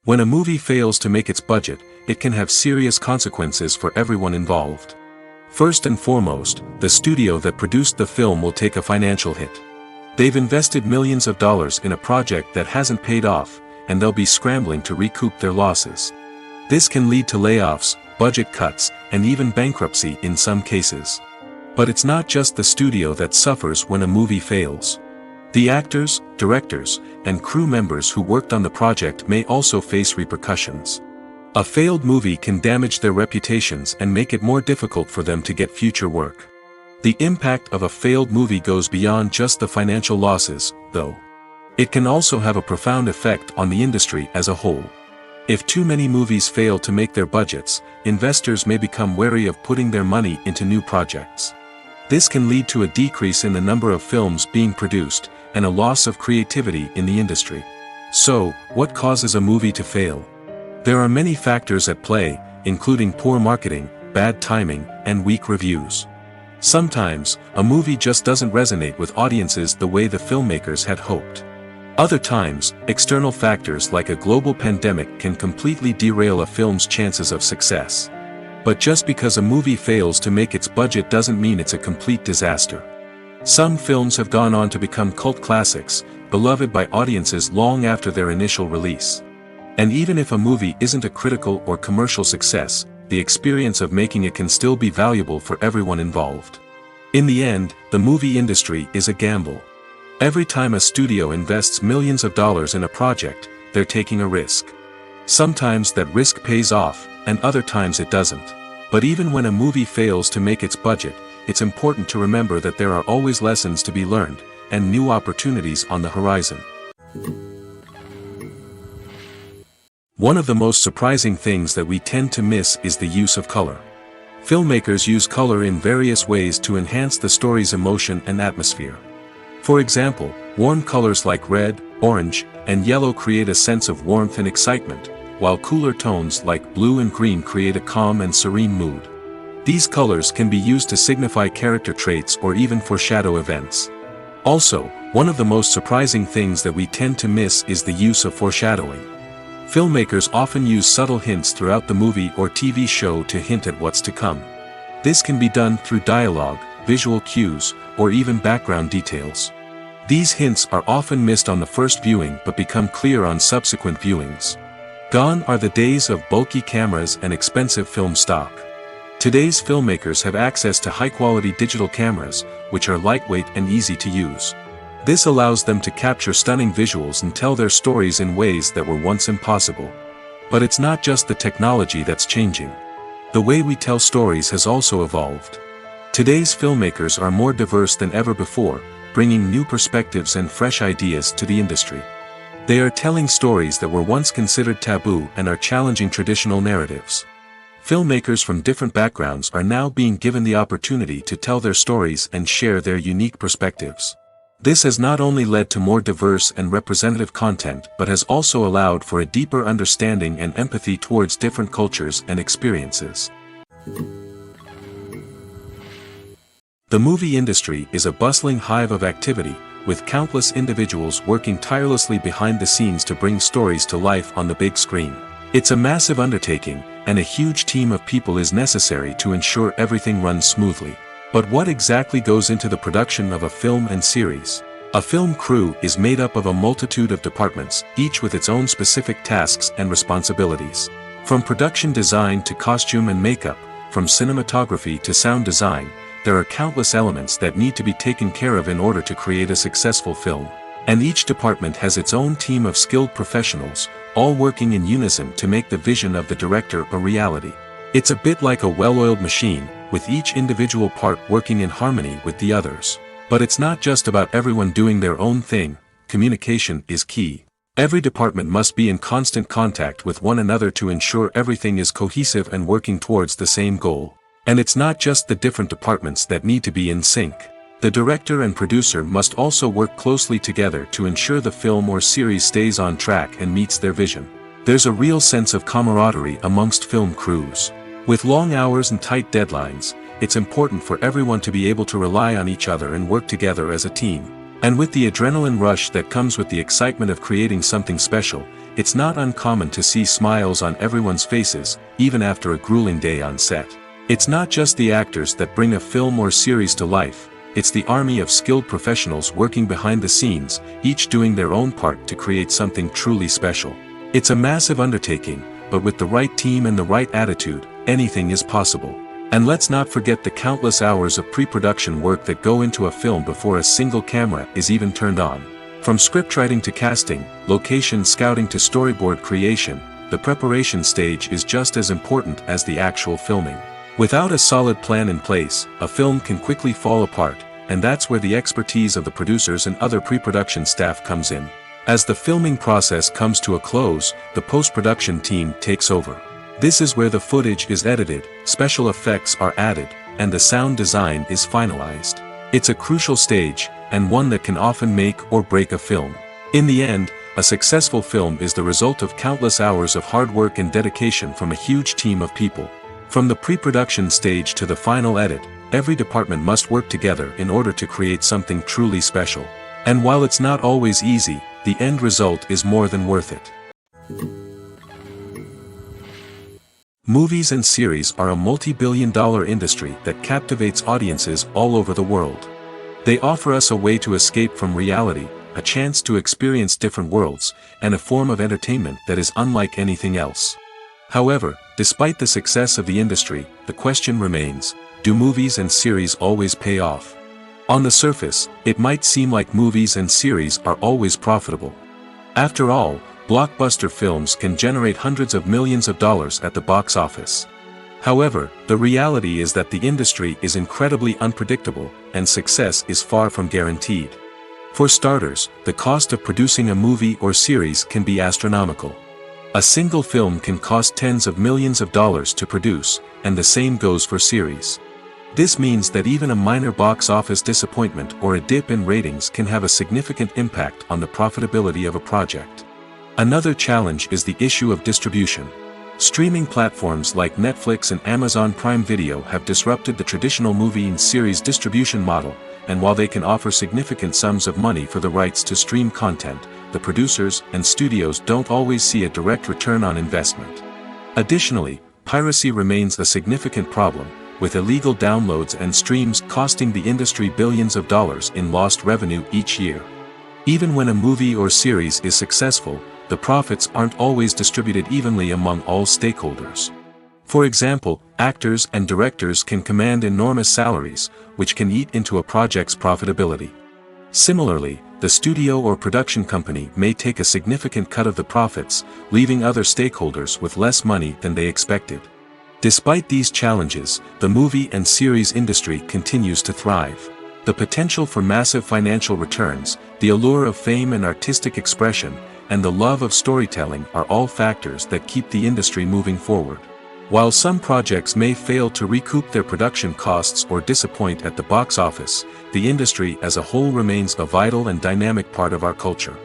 When a movie fails to make its budget, it can have serious consequences for everyone involved. First and foremost, the studio that produced the film will take a financial hit. They've invested millions of dollars in a project that hasn't paid off, and they'll be scrambling to recoup their losses. This can lead to layoffs, budget cuts, and even bankruptcy in some cases. But it's not just the studio that suffers when a movie fails. The actors, directors, and crew members who worked on the project may also face repercussions. A failed movie can damage their reputations and make it more difficult for them to get future work. The impact of a failed movie goes beyond just the financial losses, though. It can also have a profound effect on the industry as a whole. If too many movies fail to make their budgets, investors may become wary of putting their money into new projects. This can lead to a decrease in the number of films being produced, and a loss of creativity in the industry. So, what causes a movie to fail? There are many factors at play, including poor marketing, bad timing, and weak reviews. Sometimes, a movie just doesn't resonate with audiences the way the filmmakers had hoped. Other times, external factors like a global pandemic can completely derail a film's chances of success. But just because a movie fails to make its budget doesn't mean it's a complete disaster. Some films have gone on to become cult classics, beloved by audiences long after their initial release. And even if a movie isn't a critical or commercial success, the experience of making it can still be valuable for everyone involved. In the end, the movie industry is a gamble. Every time a studio invests millions of dollars in a project, they're taking a risk. Sometimes that risk pays off, and other times it doesn't. But even when a movie fails to make its budget, it's important to remember that there are always lessons to be learned, and new opportunities on the horizon. One of the most surprising things that we tend to miss is the use of color. Filmmakers use color in various ways to enhance the story's emotion and atmosphere. For example, warm colors like red, orange, and yellow create a sense of warmth and excitement, while cooler tones like blue and green create a calm and serene mood. These colors can be used to signify character traits or even foreshadow events. Also, one of the most surprising things that we tend to miss is the use of foreshadowing. Filmmakers often use subtle hints throughout the movie or TV show to hint at what's to come. This can be done through dialogue, visual cues, or even background details. These hints are often missed on the first viewing but become clear on subsequent viewings. Gone are the days of bulky cameras and expensive film stock. Today's filmmakers have access to high-quality digital cameras, which are lightweight and easy to use. This allows them to capture stunning visuals and tell their stories in ways that were once impossible. But it's not just the technology that's changing. The way we tell stories has also evolved. Today's filmmakers are more diverse than ever before, bringing new perspectives and fresh ideas to the industry. They are telling stories that were once considered taboo and are challenging traditional narratives. Filmmakers from different backgrounds are now being given the opportunity to tell their stories and share their unique perspectives. This has not only led to more diverse and representative content but has also allowed for a deeper understanding and empathy towards different cultures and experiences. The movie industry is a bustling hive of activity, with countless individuals working tirelessly behind the scenes to bring stories to life on the big screen. It's a massive undertaking, and a huge team of people is necessary to ensure everything runs smoothly. But what exactly goes into the production of a film and series? A film crew is made up of a multitude of departments, each with its own specific tasks and responsibilities. From production design to costume and makeup, from cinematography to sound design, there are countless elements that need to be taken care of in order to create a successful film. And each department has its own team of skilled professionals, all working in unison to make the vision of the director a reality. It's a bit like a well-oiled machine, with each individual part working in harmony with the others. But it's not just about everyone doing their own thing. Communication is key. Every department must be in constant contact with one another to ensure everything is cohesive and working towards the same goal. And it's not just the different departments that need to be in sync. The director and producer must also work closely together to ensure the film or series stays on track and meets their vision. There's a real sense of camaraderie amongst film crews. With long hours and tight deadlines, it's important for everyone to be able to rely on each other and work together as a team. And with the adrenaline rush that comes with the excitement of creating something special, it's not uncommon to see smiles on everyone's faces, even after a grueling day on set. It's not just the actors that bring a film or series to life, it's the army of skilled professionals working behind the scenes, each doing their own part to create something truly special. It's a massive undertaking, but with the right team and the right attitude, anything is possible. And let's not forget the countless hours of pre-production work that go into a film before a single camera is even turned on. From scriptwriting to casting, location scouting to storyboard creation, the preparation stage is just as important as the actual filming. Without a solid plan in place, a film can quickly fall apart, and that's where the expertise of the producers and other pre-production staff comes in. As the filming process comes to a close, the post-production team takes over. This is where the footage is edited, special effects are added, and the sound design is finalized. It's a crucial stage, and one that can often make or break a film. In the end, a successful film is the result of countless hours of hard work and dedication from a huge team of people. From the pre-production stage to the final edit, every department must work together in order to create something truly special. And while it's not always easy, the end result is more than worth it. Movies and series are a multi-billion-dollar industry that captivates audiences all over the world. They offer us a way to escape from reality, a chance to experience different worlds, and a form of entertainment that is unlike anything else. However, despite the success of the industry, the question remains, do movies and series always pay off? On the surface, it might seem like movies and series are always profitable. After all, blockbuster films can generate hundreds of millions of dollars at the box office. However, the reality is that the industry is incredibly unpredictable, and success is far from guaranteed. For starters, the cost of producing a movie or series can be astronomical. A single film can cost tens of millions of dollars to produce, and the same goes for series. This means that even a minor box office disappointment or a dip in ratings can have a significant impact on the profitability of a project. Another challenge is the issue of distribution. Streaming platforms like Netflix and Amazon Prime Video have disrupted the traditional movie and series distribution model, and while they can offer significant sums of money for the rights to stream content, the producers and studios don't always see a direct return on investment. Additionally, piracy remains a significant problem, with illegal downloads and streams costing the industry billions of dollars in lost revenue each year. Even when a movie or series is successful, the profits aren't always distributed evenly among all stakeholders. For example, actors and directors can command enormous salaries, which can eat into a project's profitability. Similarly, the studio or production company may take a significant cut of the profits, leaving other stakeholders with less money than they expected. Despite these challenges, the movie and series industry continues to thrive. The potential for massive financial returns, the allure of fame and artistic expression, and the love of storytelling are all factors that keep the industry moving forward. While some projects may fail to recoup their production costs or disappoint at the box office, the industry as a whole remains a vital and dynamic part of our culture.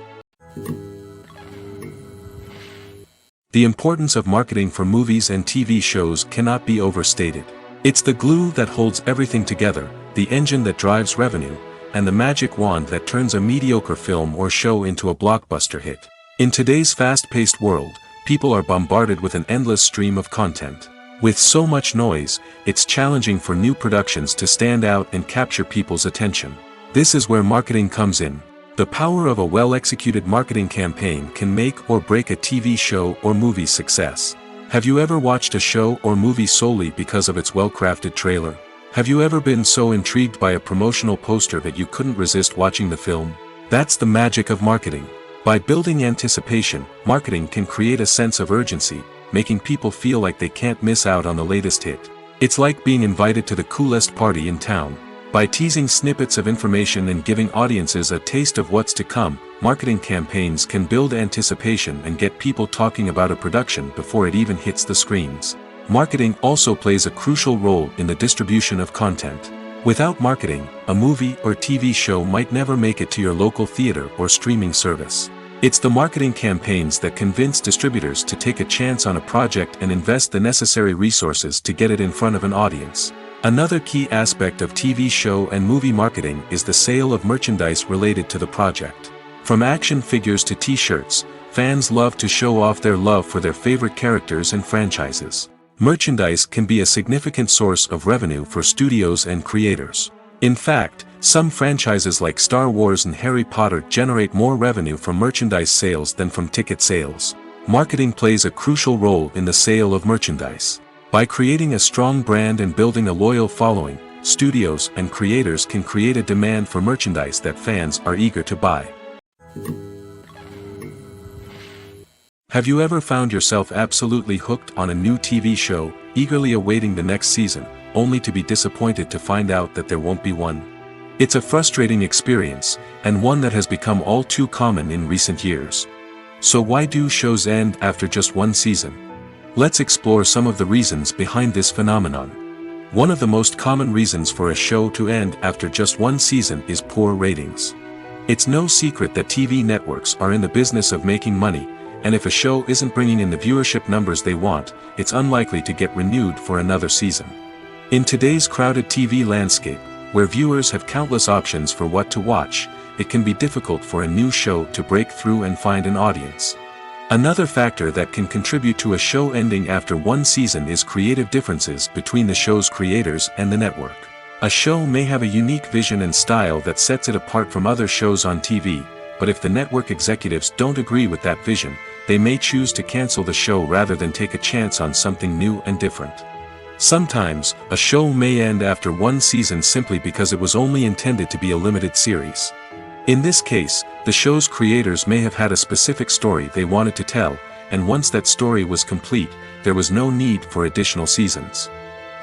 The importance of marketing for movies and TV shows cannot be overstated. It's the glue that holds everything together, the engine that drives revenue, and the magic wand that turns a mediocre film or show into a blockbuster hit. In today's fast-paced world, people are bombarded with an endless stream of content. With so much noise, it's challenging for new productions to stand out and capture people's attention. This is where marketing comes in. The power of a well-executed marketing campaign can make or break a TV show or movie's success. Have you ever watched a show or movie solely because of its well-crafted trailer? Have you ever been so intrigued by a promotional poster that you couldn't resist watching the film? That's the magic of marketing. By building anticipation, marketing can create a sense of urgency, making people feel like they can't miss out on the latest hit. It's like being invited to the coolest party in town. By teasing snippets of information and giving audiences a taste of what's to come, marketing campaigns can build anticipation and get people talking about a production before it even hits the screens. Marketing also plays a crucial role in the distribution of content. Without marketing, a movie or TV show might never make it to your local theater or streaming service. It's the marketing campaigns that convince distributors to take a chance on a project and invest the necessary resources to get it in front of an audience. Another key aspect of TV show and movie marketing is the sale of merchandise related to the project. From action figures to t-shirts, fans love to show off their love for their favorite characters and franchises. Merchandise can be a significant source of revenue for studios and creators. In fact, some franchises like Star Wars and Harry Potter generate more revenue from merchandise sales than from ticket sales. Marketing plays a crucial role in the sale of merchandise. By creating a strong brand and building a loyal following, studios and creators can create a demand for merchandise that fans are eager to buy. Have you ever found yourself absolutely hooked on a new TV show, eagerly awaiting the next season, only to be disappointed to find out that there won't be one? It's a frustrating experience, and one that has become all too common in recent years. So why do shows end after just one season? Let's explore some of the reasons behind this phenomenon. One of the most common reasons for a show to end after just one season is poor ratings. It's no secret that TV networks are in the business of making money, and if a show isn't bringing in the viewership numbers they want, it's unlikely to get renewed for another season. In today's crowded TV landscape, where viewers have countless options for what to watch, it can be difficult for a new show to break through and find an audience. Another factor that can contribute to a show ending after one season is creative differences between the show's creators and the network. A show may have a unique vision and style that sets it apart from other shows on TV, but if the network executives don't agree with that vision, they may choose to cancel the show rather than take a chance on something new and different. Sometimes, a show may end after one season simply because it was only intended to be a limited series. In this case, the show's creators may have had a specific story they wanted to tell, and once that story was complete, there was no need for additional seasons.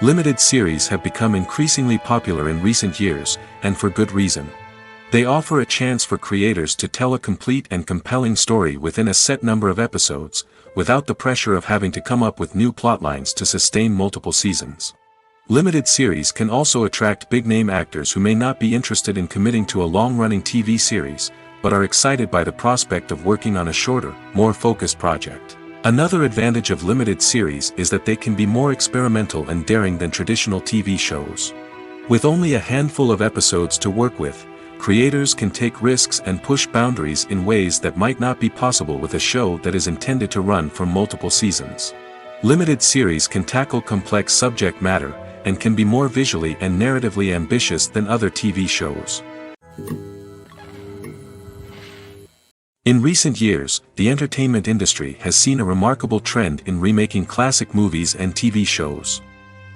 Limited series have become increasingly popular in recent years, and for good reason. They offer a chance for creators to tell a complete and compelling story within a set number of episodes, without the pressure of having to come up with new plotlines to sustain multiple seasons. Limited series can also attract big-name actors who may not be interested in committing to a long-running TV series, but are excited by the prospect of working on a shorter, more focused project. Another advantage of limited series is that they can be more experimental and daring than traditional TV shows. With only a handful of episodes to work with, creators can take risks and push boundaries in ways that might not be possible with a show that is intended to run for multiple seasons. Limited series can tackle complex subject matter, and can be more visually and narratively ambitious than other TV shows. In recent years, the entertainment industry has seen a remarkable trend in remaking classic movies and TV shows.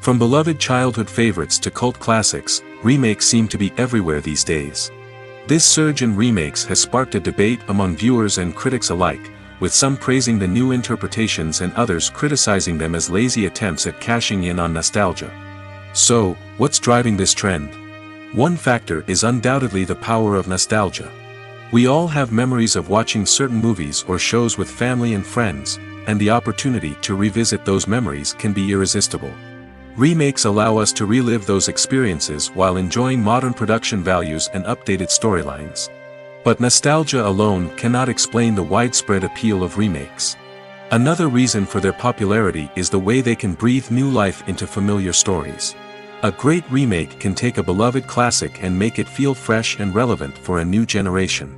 From beloved childhood favorites to cult classics, remakes seem to be everywhere these days. This surge in remakes has sparked a debate among viewers and critics alike, with some praising the new interpretations and others criticizing them as lazy attempts at cashing in on nostalgia. So, what's driving this trend? One factor is undoubtedly the power of nostalgia. We all have memories of watching certain movies or shows with family and friends, and the opportunity to revisit those memories can be irresistible. Remakes allow us to relive those experiences while enjoying modern production values and updated storylines. But nostalgia alone cannot explain the widespread appeal of remakes. Another reason for their popularity is the way they can breathe new life into familiar stories. A great remake can take a beloved classic and make it feel fresh and relevant for a new generation.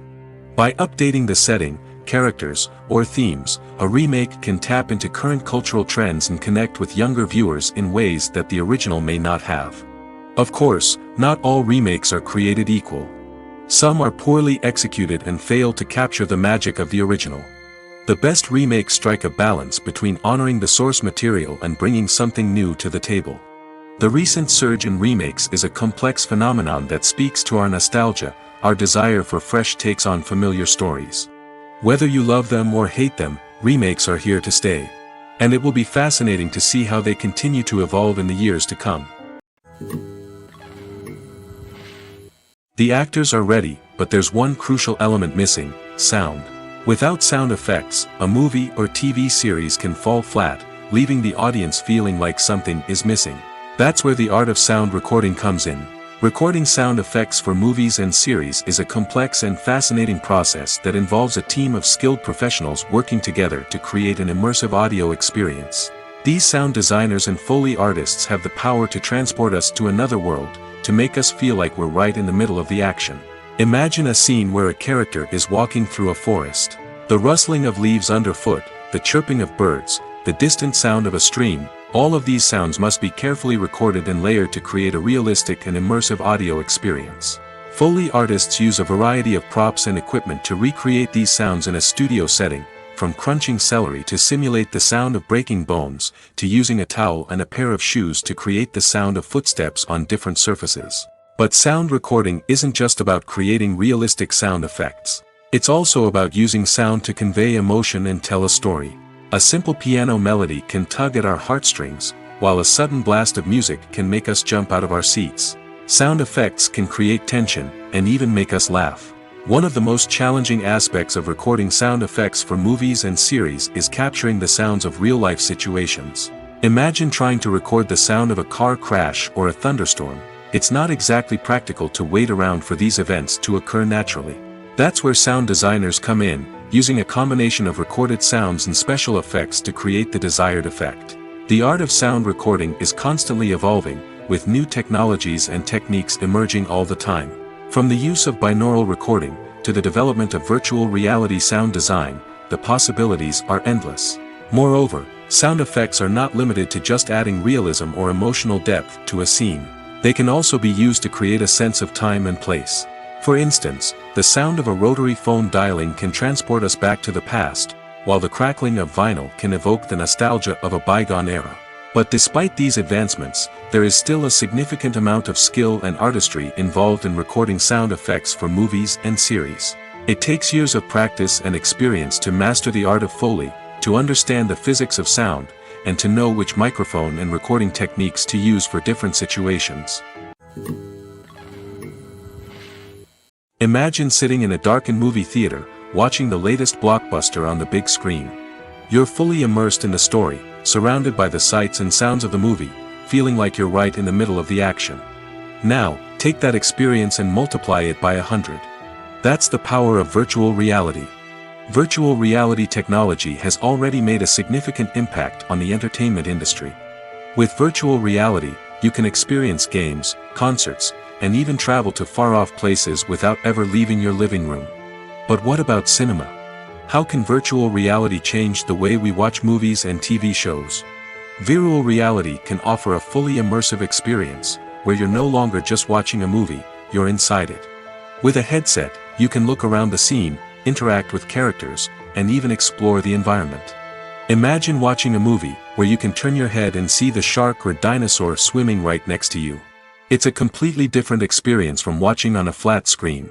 By updating the setting, characters, or themes, a remake can tap into current cultural trends and connect with younger viewers in ways that the original may not have. Of course, not all remakes are created equal. Some are poorly executed and fail to capture the magic of the original. The best remakes strike a balance between honoring the source material and bringing something new to the table. The recent surge in remakes is a complex phenomenon that speaks to our nostalgia, our desire for fresh takes on familiar stories. Whether you love them or hate them, remakes are here to stay. And it will be fascinating to see how they continue to evolve in the years to come. The actors are ready, but there's one crucial element missing: sound. Without sound effects, a movie or TV series can fall flat, leaving the audience feeling like something is missing. That's where the art of sound recording comes in. Recording sound effects for movies and series is a complex and fascinating process that involves a team of skilled professionals working together to create an immersive audio experience. These sound designers and Foley artists have the power to transport us to another world, to make us feel like we're right in the middle of the action. Imagine a scene where a character is walking through a forest. The rustling of leaves underfoot, the chirping of birds, the distant sound of a stream, all of these sounds must be carefully recorded and layered to create a realistic and immersive audio experience. Foley artists use a variety of props and equipment to recreate these sounds in a studio setting, from crunching celery to simulate the sound of breaking bones, to using a towel and a pair of shoes to create the sound of footsteps on different surfaces. But sound recording isn't just about creating realistic sound effects. It's also about using sound to convey emotion and tell a story. A simple piano melody can tug at our heartstrings, while a sudden blast of music can make us jump out of our seats. Sound effects can create tension, and even make us laugh. One of the most challenging aspects of recording sound effects for movies and series is capturing the sounds of real-life situations. Imagine trying to record the sound of a car crash or a thunderstorm. It's not exactly practical to wait around for these events to occur naturally. That's where sound designers come in, using a combination of recorded sounds and special effects to create the desired effect. The art of sound recording is constantly evolving, with new technologies and techniques emerging all the time. From the use of binaural recording, to the development of virtual reality sound design, the possibilities are endless. Moreover, sound effects are not limited to just adding realism or emotional depth to a scene. They can also be used to create a sense of time and place. For instance, the sound of a rotary phone dialing can transport us back to the past, while the crackling of vinyl can evoke the nostalgia of a bygone era. But despite these advancements, there is still a significant amount of skill and artistry involved in recording sound effects for movies and series. It takes years of practice and experience to master the art of Foley, to understand the physics of sound, and to know which microphone and recording techniques to use for different situations. Imagine sitting in a darkened movie theater, watching the latest blockbuster on the big screen. You're fully immersed in the story, surrounded by the sights and sounds of the movie, feeling like you're right in the middle of the action. Now, take that experience and multiply it by 100. That's the power of virtual reality. Virtual reality technology has already made a significant impact on the entertainment industry. With virtual reality, you can experience games, concerts, and even travel to far-off places without ever leaving your living room. But what about cinema? How can virtual reality change the way we watch movies and TV shows? Virtual reality can offer a fully immersive experience, where you're no longer just watching a movie, you're inside it. With a headset, you can look around the scene, interact with characters, and even explore the environment. Imagine watching a movie, where you can turn your head and see the shark or dinosaur swimming right next to you. It's a completely different experience from watching on a flat screen.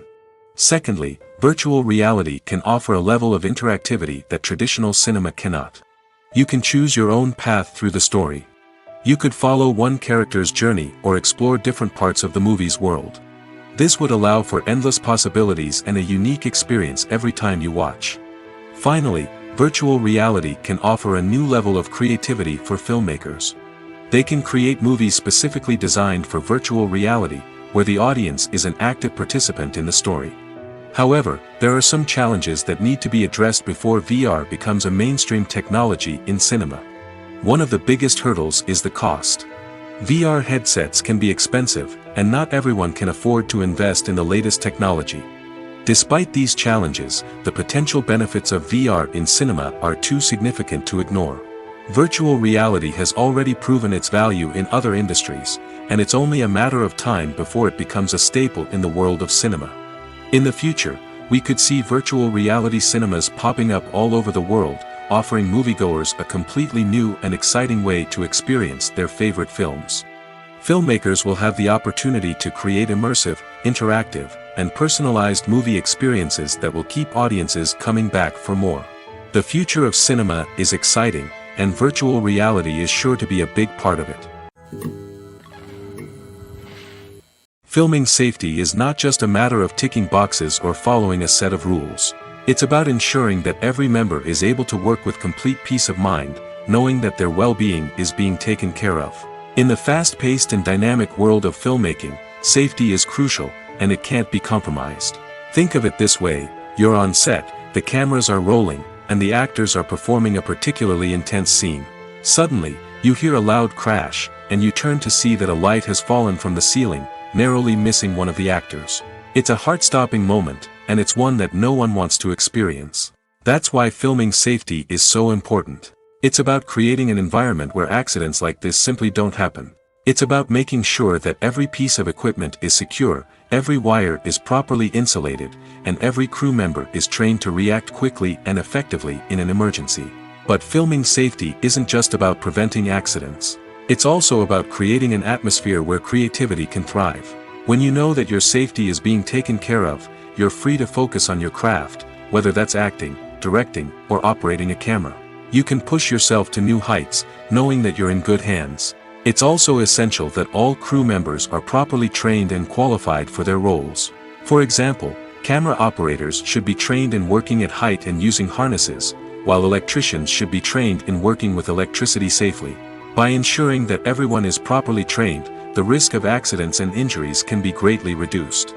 Secondly, virtual reality can offer a level of interactivity that traditional cinema cannot. You can choose your own path through the story. You could follow one character's journey or explore different parts of the movie's world. This would allow for endless possibilities and a unique experience every time you watch. Finally, virtual reality can offer a new level of creativity for filmmakers. They can create movies specifically designed for virtual reality, where the audience is an active participant in the story. However, there are some challenges that need to be addressed before VR becomes a mainstream technology in cinema. One of the biggest hurdles is the cost. VR headsets can be expensive, and not everyone can afford to invest in the latest technology. Despite these challenges, the potential benefits of VR in cinema are too significant to ignore. Virtual reality has already proven its value in other industries, and it's only a matter of time before it becomes a staple in the world of cinema. In the future, we could see virtual reality cinemas popping up all over the world, offering moviegoers a completely new and exciting way to experience their favorite films. Filmmakers will have the opportunity to create immersive, interactive, and personalized movie experiences that will keep audiences coming back for more. The future of cinema is exciting, and virtual reality is sure to be a big part of it. Filming safety is not just a matter of ticking boxes or following a set of rules. It's about ensuring that every member is able to work with complete peace of mind, knowing that their well-being is being taken care of. In the fast-paced and dynamic world of filmmaking, safety is crucial, and it can't be compromised. Think of it this way: you're on set, the cameras are rolling, and the actors are performing a particularly intense scene. Suddenly, you hear a loud crash, and you turn to see that a light has fallen from the ceiling, narrowly missing one of the actors. It's a heart-stopping moment, and it's one that no one wants to experience. That's why filming safety is so important. It's about creating an environment where accidents like this simply don't happen. It's about making sure that every piece of equipment is secure, every wire is properly insulated, and every crew member is trained to react quickly and effectively in an emergency. But filming safety isn't just about preventing accidents. It's also about creating an atmosphere where creativity can thrive. When you know that your safety is being taken care of, you're free to focus on your craft, whether that's acting, directing, or operating a camera. You can push yourself to new heights, knowing that you're in good hands. It's also essential that all crew members are properly trained and qualified for their roles. For example, camera operators should be trained in working at height and using harnesses, while electricians should be trained in working with electricity safely. By ensuring that everyone is properly trained, the risk of accidents and injuries can be greatly reduced.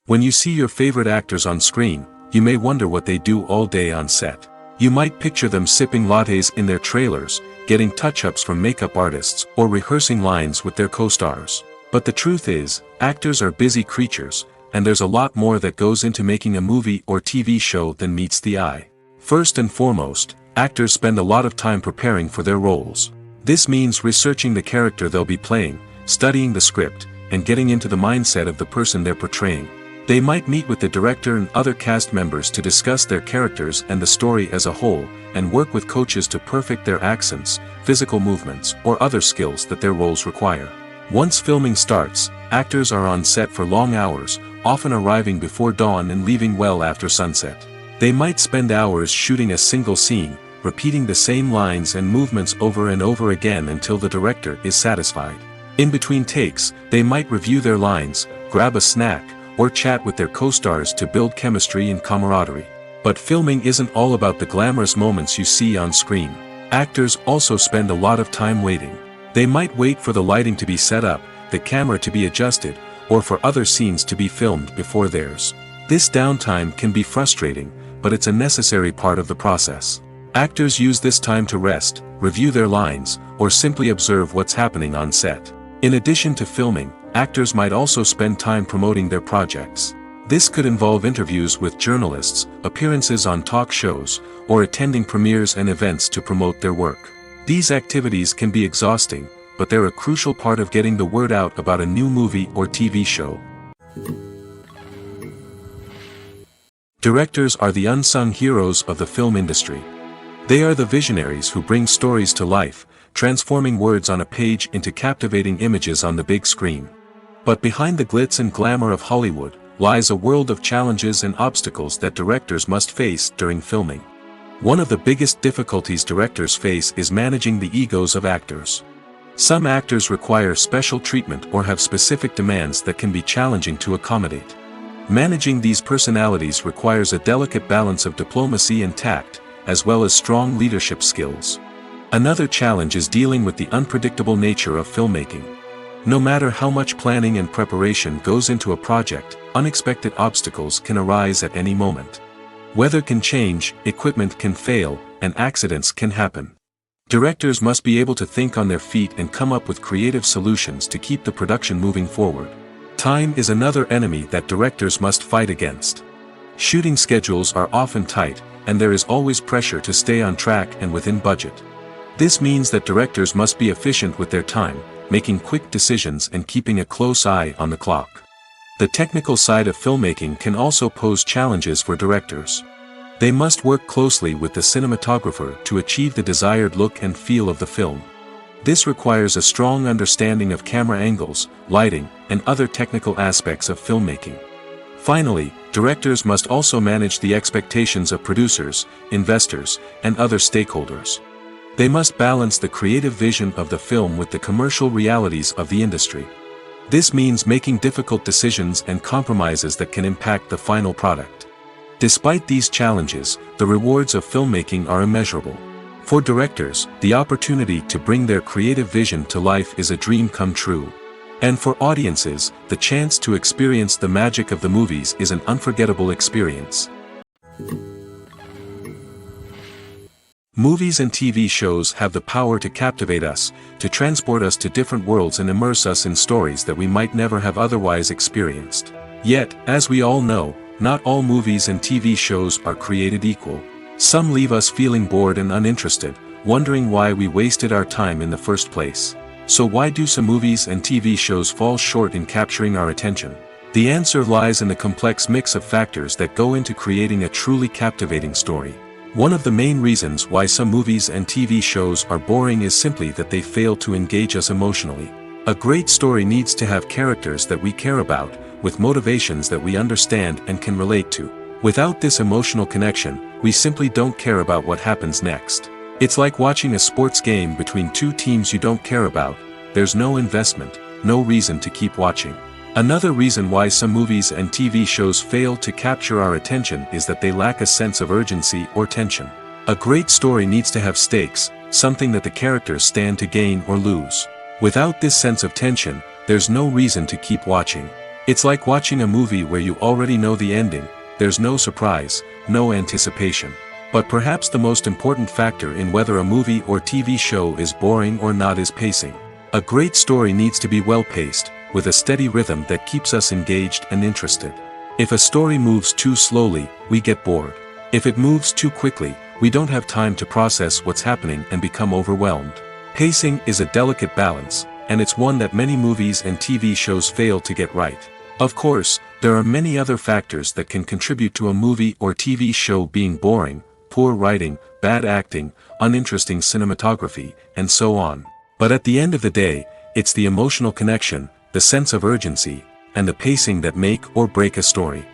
When you see your favorite actors on screen, you may wonder what they do all day on set. You might picture them sipping lattes in their trailers, getting touch-ups from makeup artists, or rehearsing lines with their co-stars. But the truth is, actors are busy creatures, and there's a lot more that goes into making a movie or TV show than meets the eye. First and foremost, actors spend a lot of time preparing for their roles. This means researching the character they'll be playing, studying the script, and getting into the mindset of the person they're portraying. They might meet with the director and other cast members to discuss their characters and the story as a whole, and work with coaches to perfect their accents, physical movements, or other skills that their roles require. Once filming starts, actors are on set for long hours, often arriving before dawn and leaving well after sunset. They might spend hours shooting a single scene, repeating the same lines and movements over and over again until the director is satisfied. In between takes, they might review their lines, grab a snack, or chat with their co-stars to build chemistry and camaraderie. But filming isn't all about the glamorous moments you see on screen. Actors also spend a lot of time waiting. They might wait for the lighting to be set up, the camera to be adjusted, or for other scenes to be filmed before theirs. This downtime can be frustrating, but it's a necessary part of the process. Actors use this time to rest, review their lines, or simply observe what's happening on set. In addition to filming, actors might also spend time promoting their projects. This could involve interviews with journalists, appearances on talk shows, or attending premieres and events to promote their work. These activities can be exhausting, but they're a crucial part of getting the word out about a new movie or TV show. Directors are the unsung heroes of the film industry. They are the visionaries who bring stories to life, transforming words on a page into captivating images on the big screen. But behind the glitz and glamour of Hollywood lies a world of challenges and obstacles that directors must face during filming. One of the biggest difficulties directors face is managing the egos of actors. Some actors require special treatment or have specific demands that can be challenging to accommodate. Managing these personalities requires a delicate balance of diplomacy and tact, as well as strong leadership skills. Another challenge is dealing with the unpredictable nature of filmmaking. No matter how much planning and preparation goes into a project, unexpected obstacles can arise at any moment. Weather can change, equipment can fail, and accidents can happen. Directors must be able to think on their feet and come up with creative solutions to keep the production moving forward. Time is another enemy that directors must fight against. Shooting schedules are often tight, and there is always pressure to stay on track and within budget. This means that directors must be efficient with their time, making quick decisions and keeping a close eye on the clock. The technical side of filmmaking can also pose challenges for directors. They must work closely with the cinematographer to achieve the desired look and feel of the film. This requires a strong understanding of camera angles, lighting, and other technical aspects of filmmaking. Finally, directors must also manage the expectations of producers, investors, and other stakeholders. They must balance the creative vision of the film with the commercial realities of the industry. This means making difficult decisions and compromises that can impact the final product. Despite these challenges, the rewards of filmmaking are immeasurable. For directors, the opportunity to bring their creative vision to life is a dream come true. And for audiences, the chance to experience the magic of the movies is an unforgettable experience. Movies and TV shows have the power to captivate us, to transport us to different worlds and immerse us in stories that we might never have otherwise experienced. Yet, as we all know, not all movies and TV shows are created equal. Some leave us feeling bored and uninterested, wondering why we wasted our time in the first place. So why do some movies and TV shows fall short in capturing our attention? The answer lies in the complex mix of factors that go into creating a truly captivating story. One of the main reasons why some movies and TV shows are boring is simply that they fail to engage us emotionally. A great story needs to have characters that we care about, with motivations that we understand and can relate to. Without this emotional connection, we simply don't care about what happens next. It's like watching a sports game between two teams you don't care about. There's no investment, no reason to keep watching. Another reason why some movies and TV shows fail to capture our attention is that they lack a sense of urgency or tension. A great story needs to have stakes, something that the characters stand to gain or lose. Without this sense of tension, there's no reason to keep watching. It's like watching a movie where you already know the ending. There's no surprise, no anticipation. But perhaps the most important factor in whether a movie or TV show is boring or not is pacing. A great story needs to be well-paced, with a steady rhythm that keeps us engaged and interested. If a story moves too slowly, we get bored. If it moves too quickly, we don't have time to process what's happening and become overwhelmed. Pacing is a delicate balance, and it's one that many movies and TV shows fail to get right. Of course, there are many other factors that can contribute to a movie or TV show being boring: poor writing, bad acting, uninteresting cinematography, and so on. But at the end of the day, it's the emotional connection, the sense of urgency, and the pacing that make or break a story.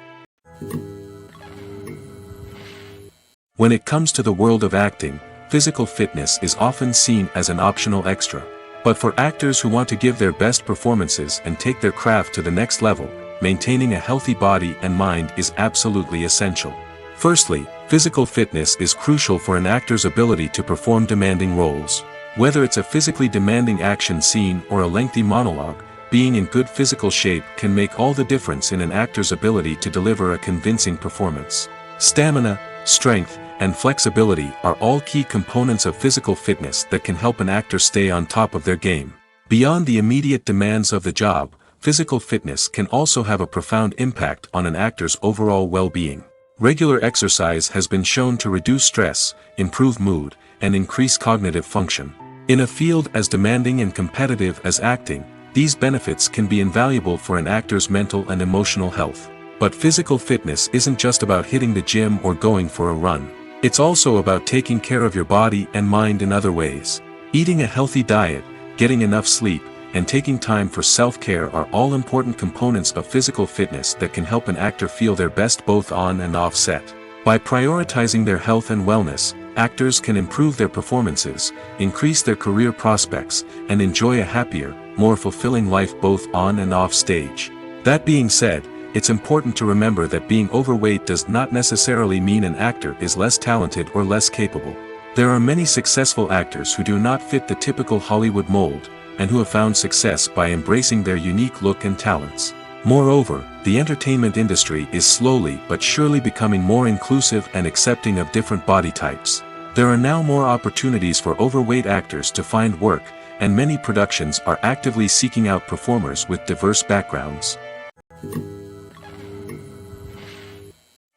When it comes to the world of acting, physical fitness is often seen as an optional extra. But for actors who want to give their best performances and take their craft to the next level, maintaining a healthy body and mind is absolutely essential. Firstly, physical fitness is crucial for an actor's ability to perform demanding roles. Whether it's a physically demanding action scene or a lengthy monologue, being in good physical shape can make all the difference in an actor's ability to deliver a convincing performance. Stamina, strength, and flexibility are all key components of physical fitness that can help an actor stay on top of their game. Beyond the immediate demands of the job, physical fitness can also have a profound impact on an actor's overall well-being. Regular exercise has been shown to reduce stress, improve mood, and increase cognitive function. In a field as demanding and competitive as acting, these benefits can be invaluable for an actor's mental and emotional health. But physical fitness isn't just about hitting the gym or going for a run. It's also about taking care of your body and mind in other ways. Eating a healthy diet, getting enough sleep, and taking time for self-care are all important components of physical fitness that can help an actor feel their best both on and off set. By prioritizing their health and wellness, actors can improve their performances, increase their career prospects, and enjoy a happier, more fulfilling life both on and off stage. That being said, it's important to remember that being overweight does not necessarily mean an actor is less talented or less capable. There are many successful actors who do not fit the typical Hollywood mold, and who have found success by embracing their unique look and talents. Moreover, the entertainment industry is slowly but surely becoming more inclusive and accepting of different body types. There are now more opportunities for overweight actors to find work, and many productions are actively seeking out performers with diverse backgrounds.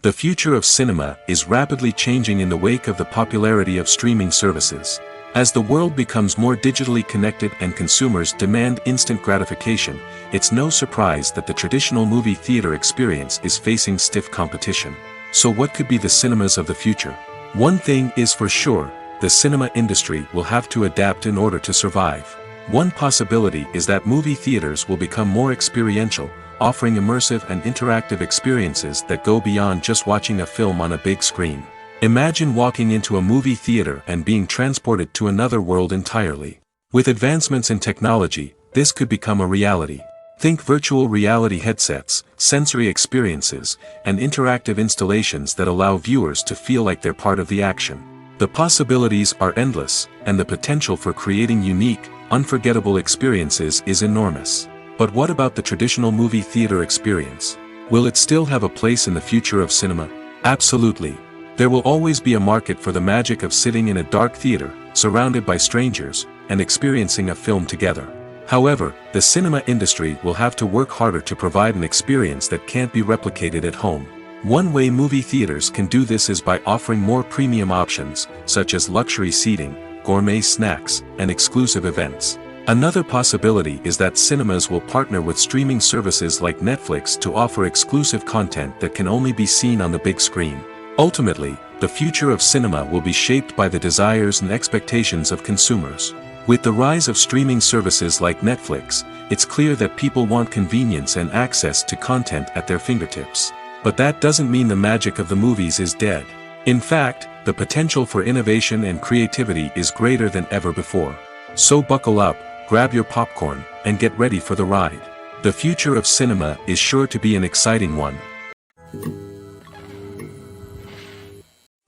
The future of cinema is rapidly changing in the wake of the popularity of streaming services. As the world becomes more digitally connected and consumers demand instant gratification, it's no surprise that the traditional movie theater experience is facing stiff competition. So what could be the cinemas of the future? One thing is for sure, the cinema industry will have to adapt in order to survive. One possibility is that movie theaters will become more experiential, offering immersive and interactive experiences that go beyond just watching a film on a big screen. Imagine walking into a movie theater and being transported to another world entirely. With advancements in technology, this could become a reality. Think virtual reality headsets, sensory experiences, and interactive installations that allow viewers to feel like they're part of the action. The possibilities are endless, and the potential for creating unique, unforgettable experiences is enormous. But what about the traditional movie theater experience? Will it still have a place in the future of cinema? Absolutely. There will always be a market for the magic of sitting in a dark theater, surrounded by strangers, and experiencing a film together. However, the cinema industry will have to work harder to provide an experience that can't be replicated at home. One way movie theaters can do this is by offering more premium options, such as luxury seating, gourmet snacks, and exclusive events. Another possibility is that cinemas will partner with streaming services like Netflix to offer exclusive content that can only be seen on the big screen. Ultimately, the future of cinema will be shaped by the desires and expectations of consumers. With the rise of streaming services like Netflix, it's clear that people want convenience and access to content at their fingertips. But that doesn't mean the magic of the movies is dead. In fact, the potential for innovation and creativity is greater than ever before. So buckle up, grab your popcorn, and get ready for the ride. The future of cinema is sure to be an exciting one.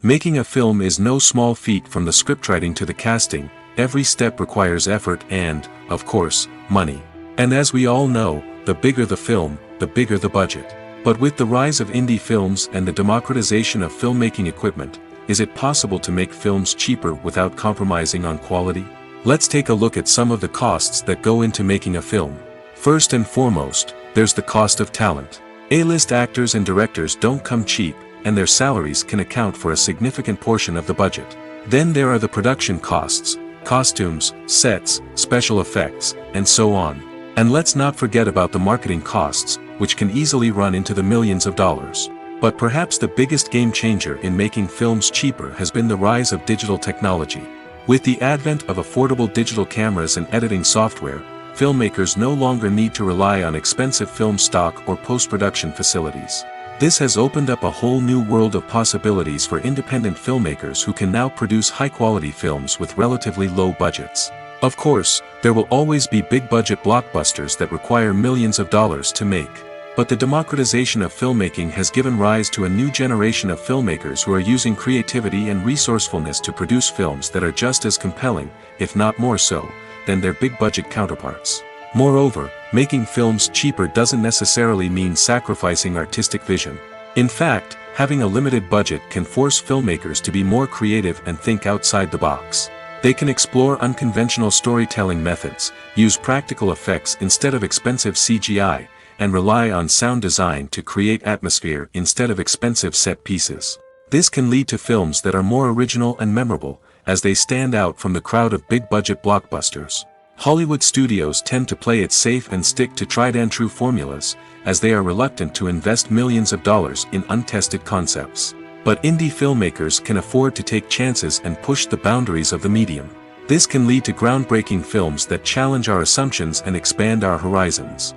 Making a film is no small feat. From the scriptwriting to the casting, every step requires effort and, of course, money. And as we all know, the bigger the film, the bigger the budget. But with the rise of indie films and the democratization of filmmaking equipment, is it possible to make films cheaper without compromising on quality? Let's take a look at some of the costs that go into making a film. First and foremost, there's the cost of talent. A-list actors and directors don't come cheap, and their salaries can account for a significant portion of the budget. Then there are the production costs, costumes, sets, special effects, and so on. And let's not forget about the marketing costs, which can easily run into the millions of dollars. But perhaps the biggest game changer in making films cheaper has been the rise of digital technology. With the advent of affordable digital cameras and editing software, filmmakers no longer need to rely on expensive film stock or post-production facilities. This has opened up a whole new world of possibilities for independent filmmakers who can now produce high-quality films with relatively low budgets. Of course, there will always be big-budget blockbusters that require millions of dollars to make. But the democratization of filmmaking has given rise to a new generation of filmmakers who are using creativity and resourcefulness to produce films that are just as compelling, if not more so, than their big-budget counterparts. Moreover, making films cheaper doesn't necessarily mean sacrificing artistic vision. In fact, having a limited budget can force filmmakers to be more creative and think outside the box. They can explore unconventional storytelling methods, use practical effects instead of expensive CGI, and rely on sound design to create atmosphere instead of expensive set pieces. This can lead to films that are more original and memorable, as they stand out from the crowd of big-budget blockbusters. Hollywood studios tend to play it safe and stick to tried-and-true formulas, as they are reluctant to invest millions of dollars in untested concepts. But indie filmmakers can afford to take chances and push the boundaries of the medium. This can lead to groundbreaking films that challenge our assumptions and expand our horizons.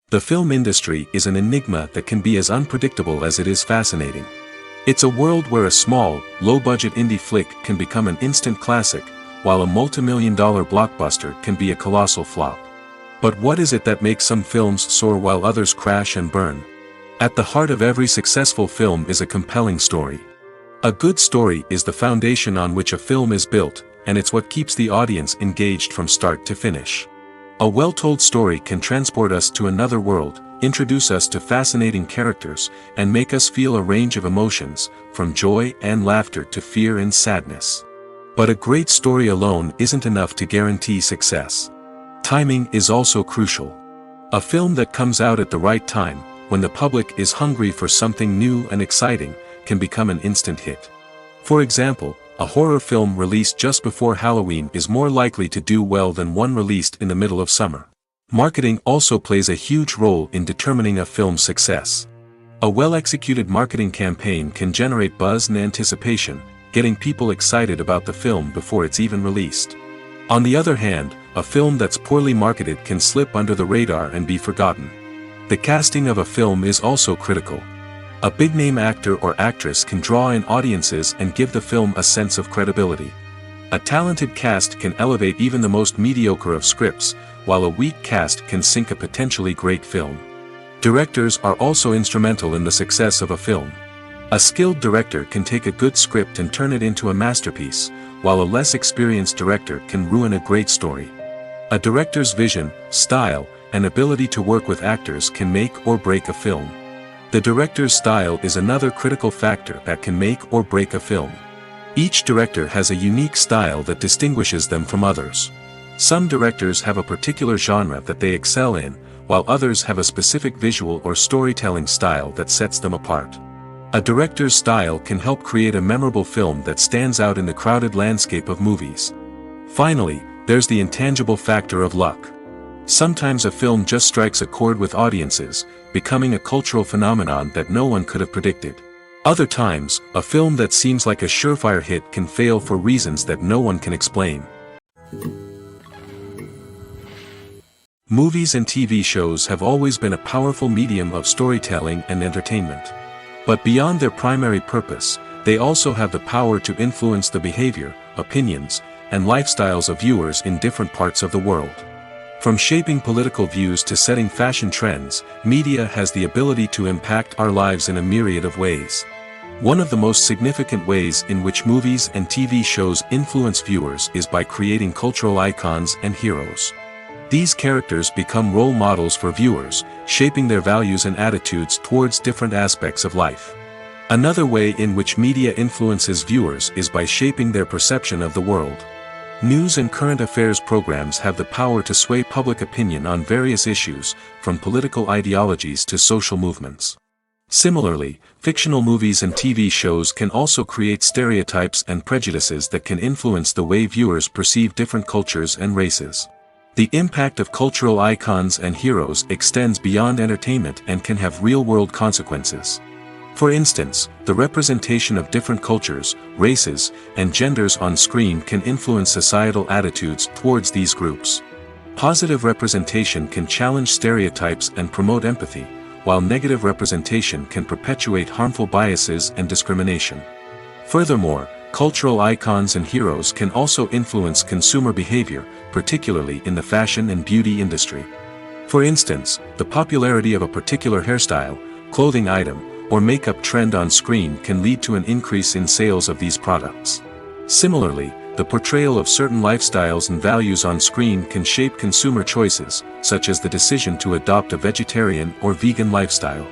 The film industry is an enigma that can be as unpredictable as it is fascinating. It's a world where a small, low-budget indie flick can become an instant classic, while a multi-million-dollar blockbuster can be a colossal flop. But what is it that makes some films soar while others crash and burn? At the heart of every successful film is a compelling story. A good story is the foundation on which a film is built, and it's what keeps the audience engaged from start to finish. A well-told story can transport us to another world, introduce us to fascinating characters, and make us feel a range of emotions, from joy and laughter to fear and sadness. But a great story alone isn't enough to guarantee success. Timing is also crucial. A film that comes out at the right time, when the public is hungry for something new and exciting, can become an instant hit. For example, a horror film released just before Halloween is more likely to do well than one released in the middle of summer. Marketing also plays a huge role in determining a film's success. A well-executed marketing campaign can generate buzz and anticipation, getting people excited about the film before it's even released. On the other hand, a film that's poorly marketed can slip under the radar and be forgotten. The casting of a film is also critical. A big-name actor or actress can draw in audiences and give the film a sense of credibility. A talented cast can elevate even the most mediocre of scripts, while a weak cast can sink a potentially great film. Directors are also instrumental in the success of a film. A skilled director can take a good script and turn it into a masterpiece, while a less experienced director can ruin a great story. A director's vision, style, and ability to work with actors can make or break a film. The director's style is another critical factor that can make or break a film. Each director has a unique style that distinguishes them from others. Some directors have a particular genre that they excel in, while others have a specific visual or storytelling style that sets them apart. A director's style can help create a memorable film that stands out in the crowded landscape of movies. Finally, there's the intangible factor of luck. Sometimes a film just strikes a chord with audiences, becoming a cultural phenomenon that no one could have predicted. Other times, a film that seems like a surefire hit can fail for reasons that no one can explain. Movies and TV shows have always been a powerful medium of storytelling and entertainment. But beyond their primary purpose, they also have the power to influence the behavior, opinions, and lifestyles of viewers in different parts of the world. From shaping political views to setting fashion trends, media has the ability to impact our lives in a myriad of ways. One of the most significant ways in which movies and TV shows influence viewers is by creating cultural icons and heroes. These characters become role models for viewers, shaping their values and attitudes towards different aspects of life. Another way in which media influences viewers is by shaping their perception of the world. News and current affairs programs have the power to sway public opinion on various issues, from political ideologies to social movements. Similarly, fictional movies and TV shows can also create stereotypes and prejudices that can influence the way viewers perceive different cultures and races. The impact of cultural icons and heroes extends beyond entertainment and can have real-world consequences. For instance, the representation of different cultures, races, and genders on screen can influence societal attitudes towards these groups. Positive representation can challenge stereotypes and promote empathy, while negative representation can perpetuate harmful biases and discrimination. Furthermore, cultural icons and heroes can also influence consumer behavior, particularly in the fashion and beauty industry. For instance, the popularity of a particular hairstyle, clothing item, or makeup trend on screen can lead to an increase in sales of these products. Similarly, the portrayal of certain lifestyles and values on screen can shape consumer choices, such as the decision to adopt a vegetarian or vegan lifestyle.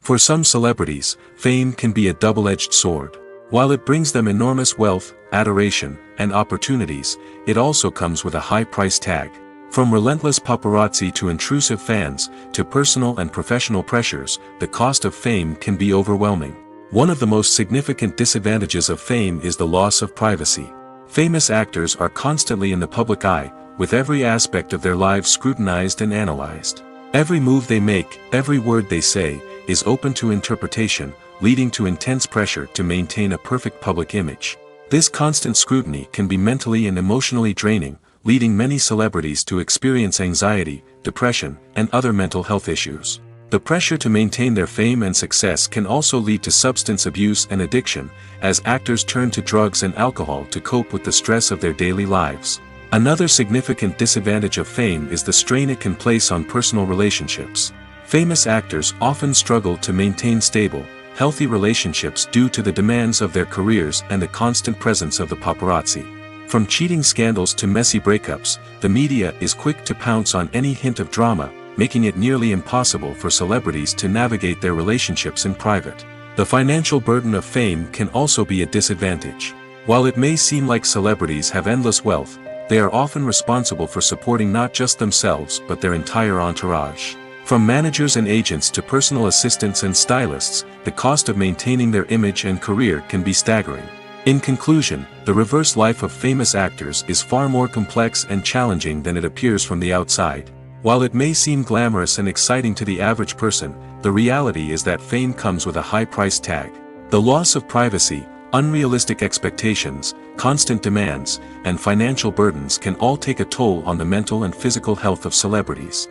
For some celebrities, fame can be a double-edged sword. While it brings them enormous wealth, adoration, and opportunities, it also comes with a high price tag. From relentless paparazzi to intrusive fans, to personal and professional pressures, the cost of fame can be overwhelming. One of the most significant disadvantages of fame is the loss of privacy. Famous actors are constantly in the public eye, with every aspect of their lives scrutinized and analyzed. Every move they make, every word they say, is open to interpretation, leading to intense pressure to maintain a perfect public image. This constant scrutiny can be mentally and emotionally draining, leading many celebrities to experience anxiety, depression, and other mental health issues. The pressure to maintain their fame and success can also lead to substance abuse and addiction, as actors turn to drugs and alcohol to cope with the stress of their daily lives. Another significant disadvantage of fame is the strain it can place on personal relationships. Famous actors often struggle to maintain stable, healthy relationships due to the demands of their careers and the constant presence of the paparazzi. From cheating scandals to messy breakups, the media is quick to pounce on any hint of drama, making it nearly impossible for celebrities to navigate their relationships in private. The financial burden of fame can also be a disadvantage. While it may seem like celebrities have endless wealth, they are often responsible for supporting not just themselves but their entire entourage. From managers and agents to personal assistants and stylists, the cost of maintaining their image and career can be staggering. In conclusion, the reverse life of famous actors is far more complex and challenging than it appears from the outside. While it may seem glamorous and exciting to the average person, the reality is that fame comes with a high price tag. The loss of privacy, unrealistic expectations, constant demands, and financial burdens can all take a toll on the mental and physical health of celebrities.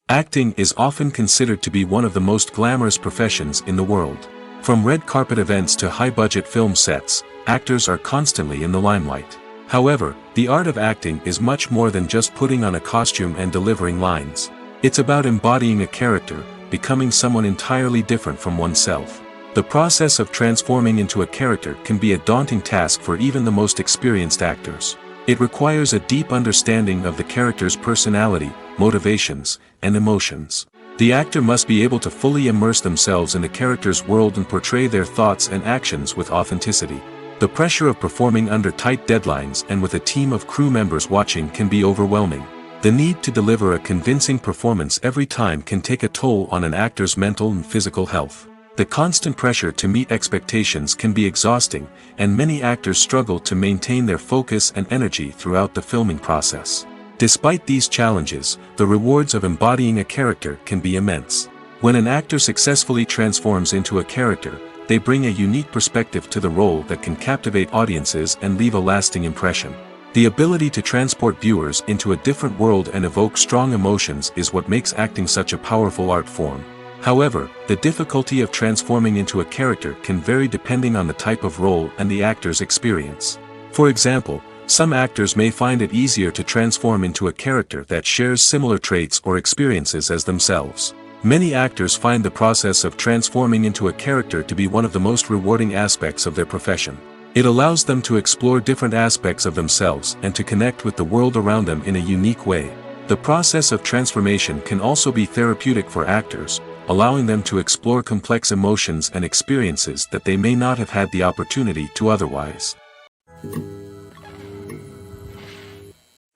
Acting is often considered to be one of the most glamorous professions in the world. From red carpet events to high-budget film sets, actors are constantly in the limelight. However, the art of acting is much more than just putting on a costume and delivering lines. It's about embodying a character, becoming someone entirely different from oneself. The process of transforming into a character can be a daunting task for even the most experienced actors. It requires a deep understanding of the character's personality, motivations, and emotions. The actor must be able to fully immerse themselves in the character's world and portray their thoughts and actions with authenticity. The pressure of performing under tight deadlines and with a team of crew members watching can be overwhelming. The need to deliver a convincing performance every time can take a toll on an actor's mental and physical health. The constant pressure to meet expectations can be exhausting, and many actors struggle to maintain their focus and energy throughout the filming process. Despite these challenges, the rewards of embodying a character can be immense. When an actor successfully transforms into a character, they bring a unique perspective to the role that can captivate audiences and leave a lasting impression. The ability to transport viewers into a different world and evoke strong emotions is what makes acting such a powerful art form. However, the difficulty of transforming into a character can vary depending on the type of role and the actor's experience. For example, some actors may find it easier to transform into a character that shares similar traits or experiences as themselves. Many actors find the process of transforming into a character to be one of the most rewarding aspects of their profession. It allows them to explore different aspects of themselves and to connect with the world around them in a unique way. The process of transformation can also be therapeutic for actors, allowing them to explore complex emotions and experiences that they may not have had the opportunity to otherwise.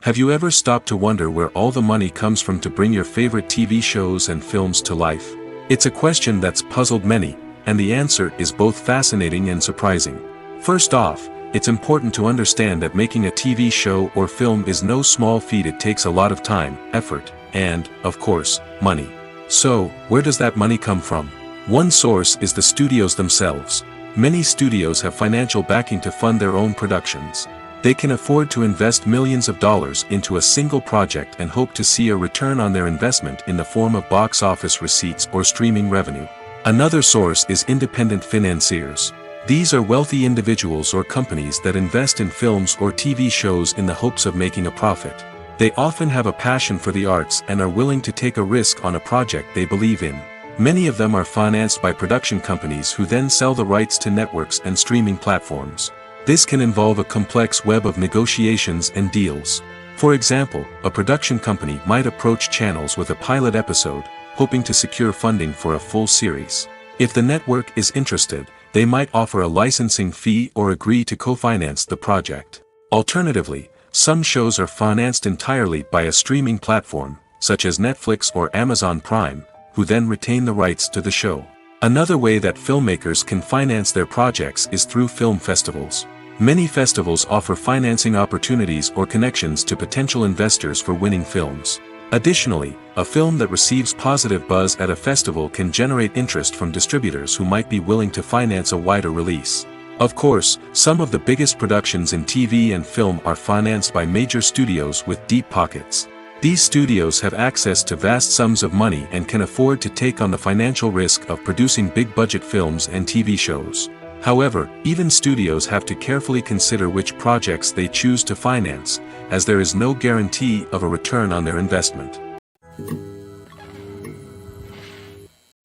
Have you ever stopped to wonder where all the money comes from to bring your favorite TV shows and films to life? It's a question that's puzzled many, and the answer is both fascinating and surprising. First off, it's important to understand that making a TV show or film is no small feat. It takes a lot of time, effort, and, of course, money. So, where does that money come from? One source is the studios themselves. Many studios have financial backing to fund their own productions. They can afford to invest millions of dollars into a single project and hope to see a return on their investment in the form of box office receipts or streaming revenue. Another source is independent financiers. These are wealthy individuals or companies that invest in films or TV shows in the hopes of making a profit. They often have a passion for the arts and are willing to take a risk on a project they believe in. Many of them are financed by production companies who then sell the rights to networks and streaming platforms. This can involve a complex web of negotiations and deals. For example, a production company might approach channels with a pilot episode, hoping to secure funding for a full series. If the network is interested, they might offer a licensing fee or agree to co-finance the project. Alternatively, some shows are financed entirely by a streaming platform, such as Netflix or Amazon Prime, who then retain the rights to the show. Another way that filmmakers can finance their projects is through film festivals. Many festivals offer financing opportunities or connections to potential investors for winning films. Additionally, a film that receives positive buzz at a festival can generate interest from distributors who might be willing to finance a wider release. Of course, some of the biggest productions in TV and film are financed by major studios with deep pockets. These studios have access to vast sums of money and can afford to take on the financial risk of producing big-budget films and TV shows. However, even studios have to carefully consider which projects they choose to finance, as there is no guarantee of a return on their investment.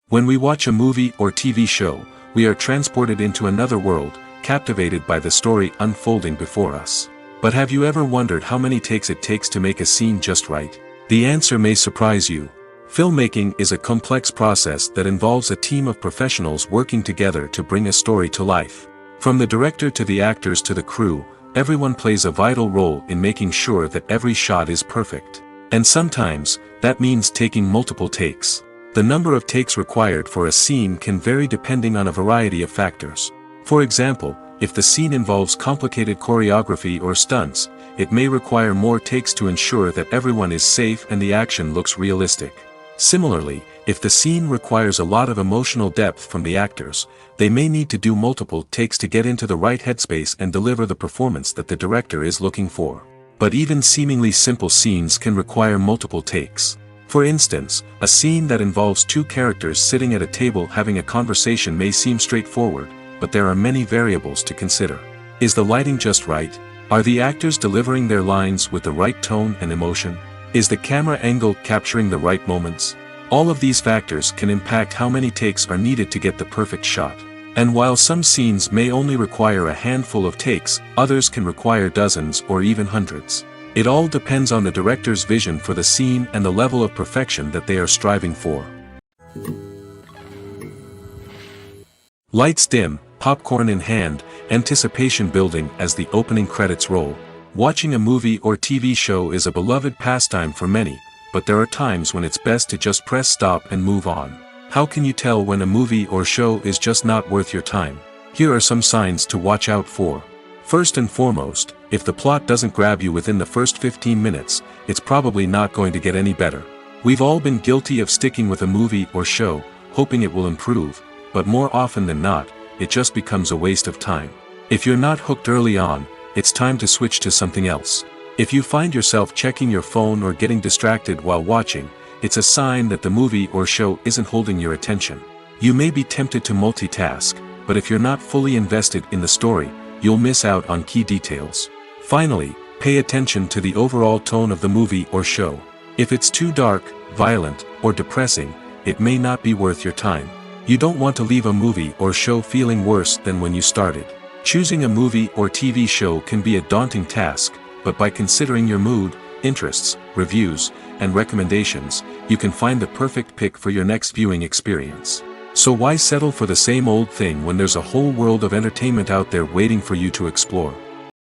When we watch a movie or TV show, we are transported into another world, captivated by the story unfolding before us. But have you ever wondered how many takes it takes to make a scene just right? The answer may surprise you. Filmmaking is a complex process that involves a team of professionals working together to bring a story to life. From the director to the actors to the crew, everyone plays a vital role in making sure that every shot is perfect. And sometimes, that means taking multiple takes. The number of takes required for a scene can vary depending on a variety of factors. For example, if the scene involves complicated choreography or stunts, it may require more takes to ensure that everyone is safe and the action looks realistic. Similarly, if the scene requires a lot of emotional depth from the actors, they may need to do multiple takes to get into the right headspace and deliver the performance that the director is looking for. But even seemingly simple scenes can require multiple takes. For instance, a scene that involves two characters sitting at a table having a conversation may seem straightforward, but there are many variables to consider. Is the lighting just right? Are the actors delivering their lines with the right tone and emotion? Is the camera angle capturing the right moments? All of these factors can impact how many takes are needed to get the perfect shot. And while some scenes may only require a handful of takes, others can require dozens or even hundreds. It all depends on the director's vision for the scene and the level of perfection that they are striving for. Lights dim, popcorn in hand, anticipation building as the opening credits roll. Watching a movie or TV show is a beloved pastime for many, but there are times when it's best to just press stop and move on. How can you tell when a movie or show is just not worth your time? Here are some signs to watch out for. First and foremost, if the plot doesn't grab you within the first 15 minutes, it's probably not going to get any better. We've all been guilty of sticking with a movie or show, hoping it will improve, but more often than not, it just becomes a waste of time. If you're not hooked early on, it's time to switch to something else. If you find yourself checking your phone or getting distracted while watching, it's a sign that the movie or show isn't holding your attention. You may be tempted to multitask, but if you're not fully invested in the story, you'll miss out on key details. Finally, pay attention to the overall tone of the movie or show. If it's too dark, violent, or depressing, it may not be worth your time. You don't want to leave a movie or show feeling worse than when you started. Choosing a movie or TV show can be a daunting task, but by considering your mood, interests, reviews, and recommendations, you can find the perfect pick for your next viewing experience. So why settle for the same old thing when there's a whole world of entertainment out there waiting for you to explore?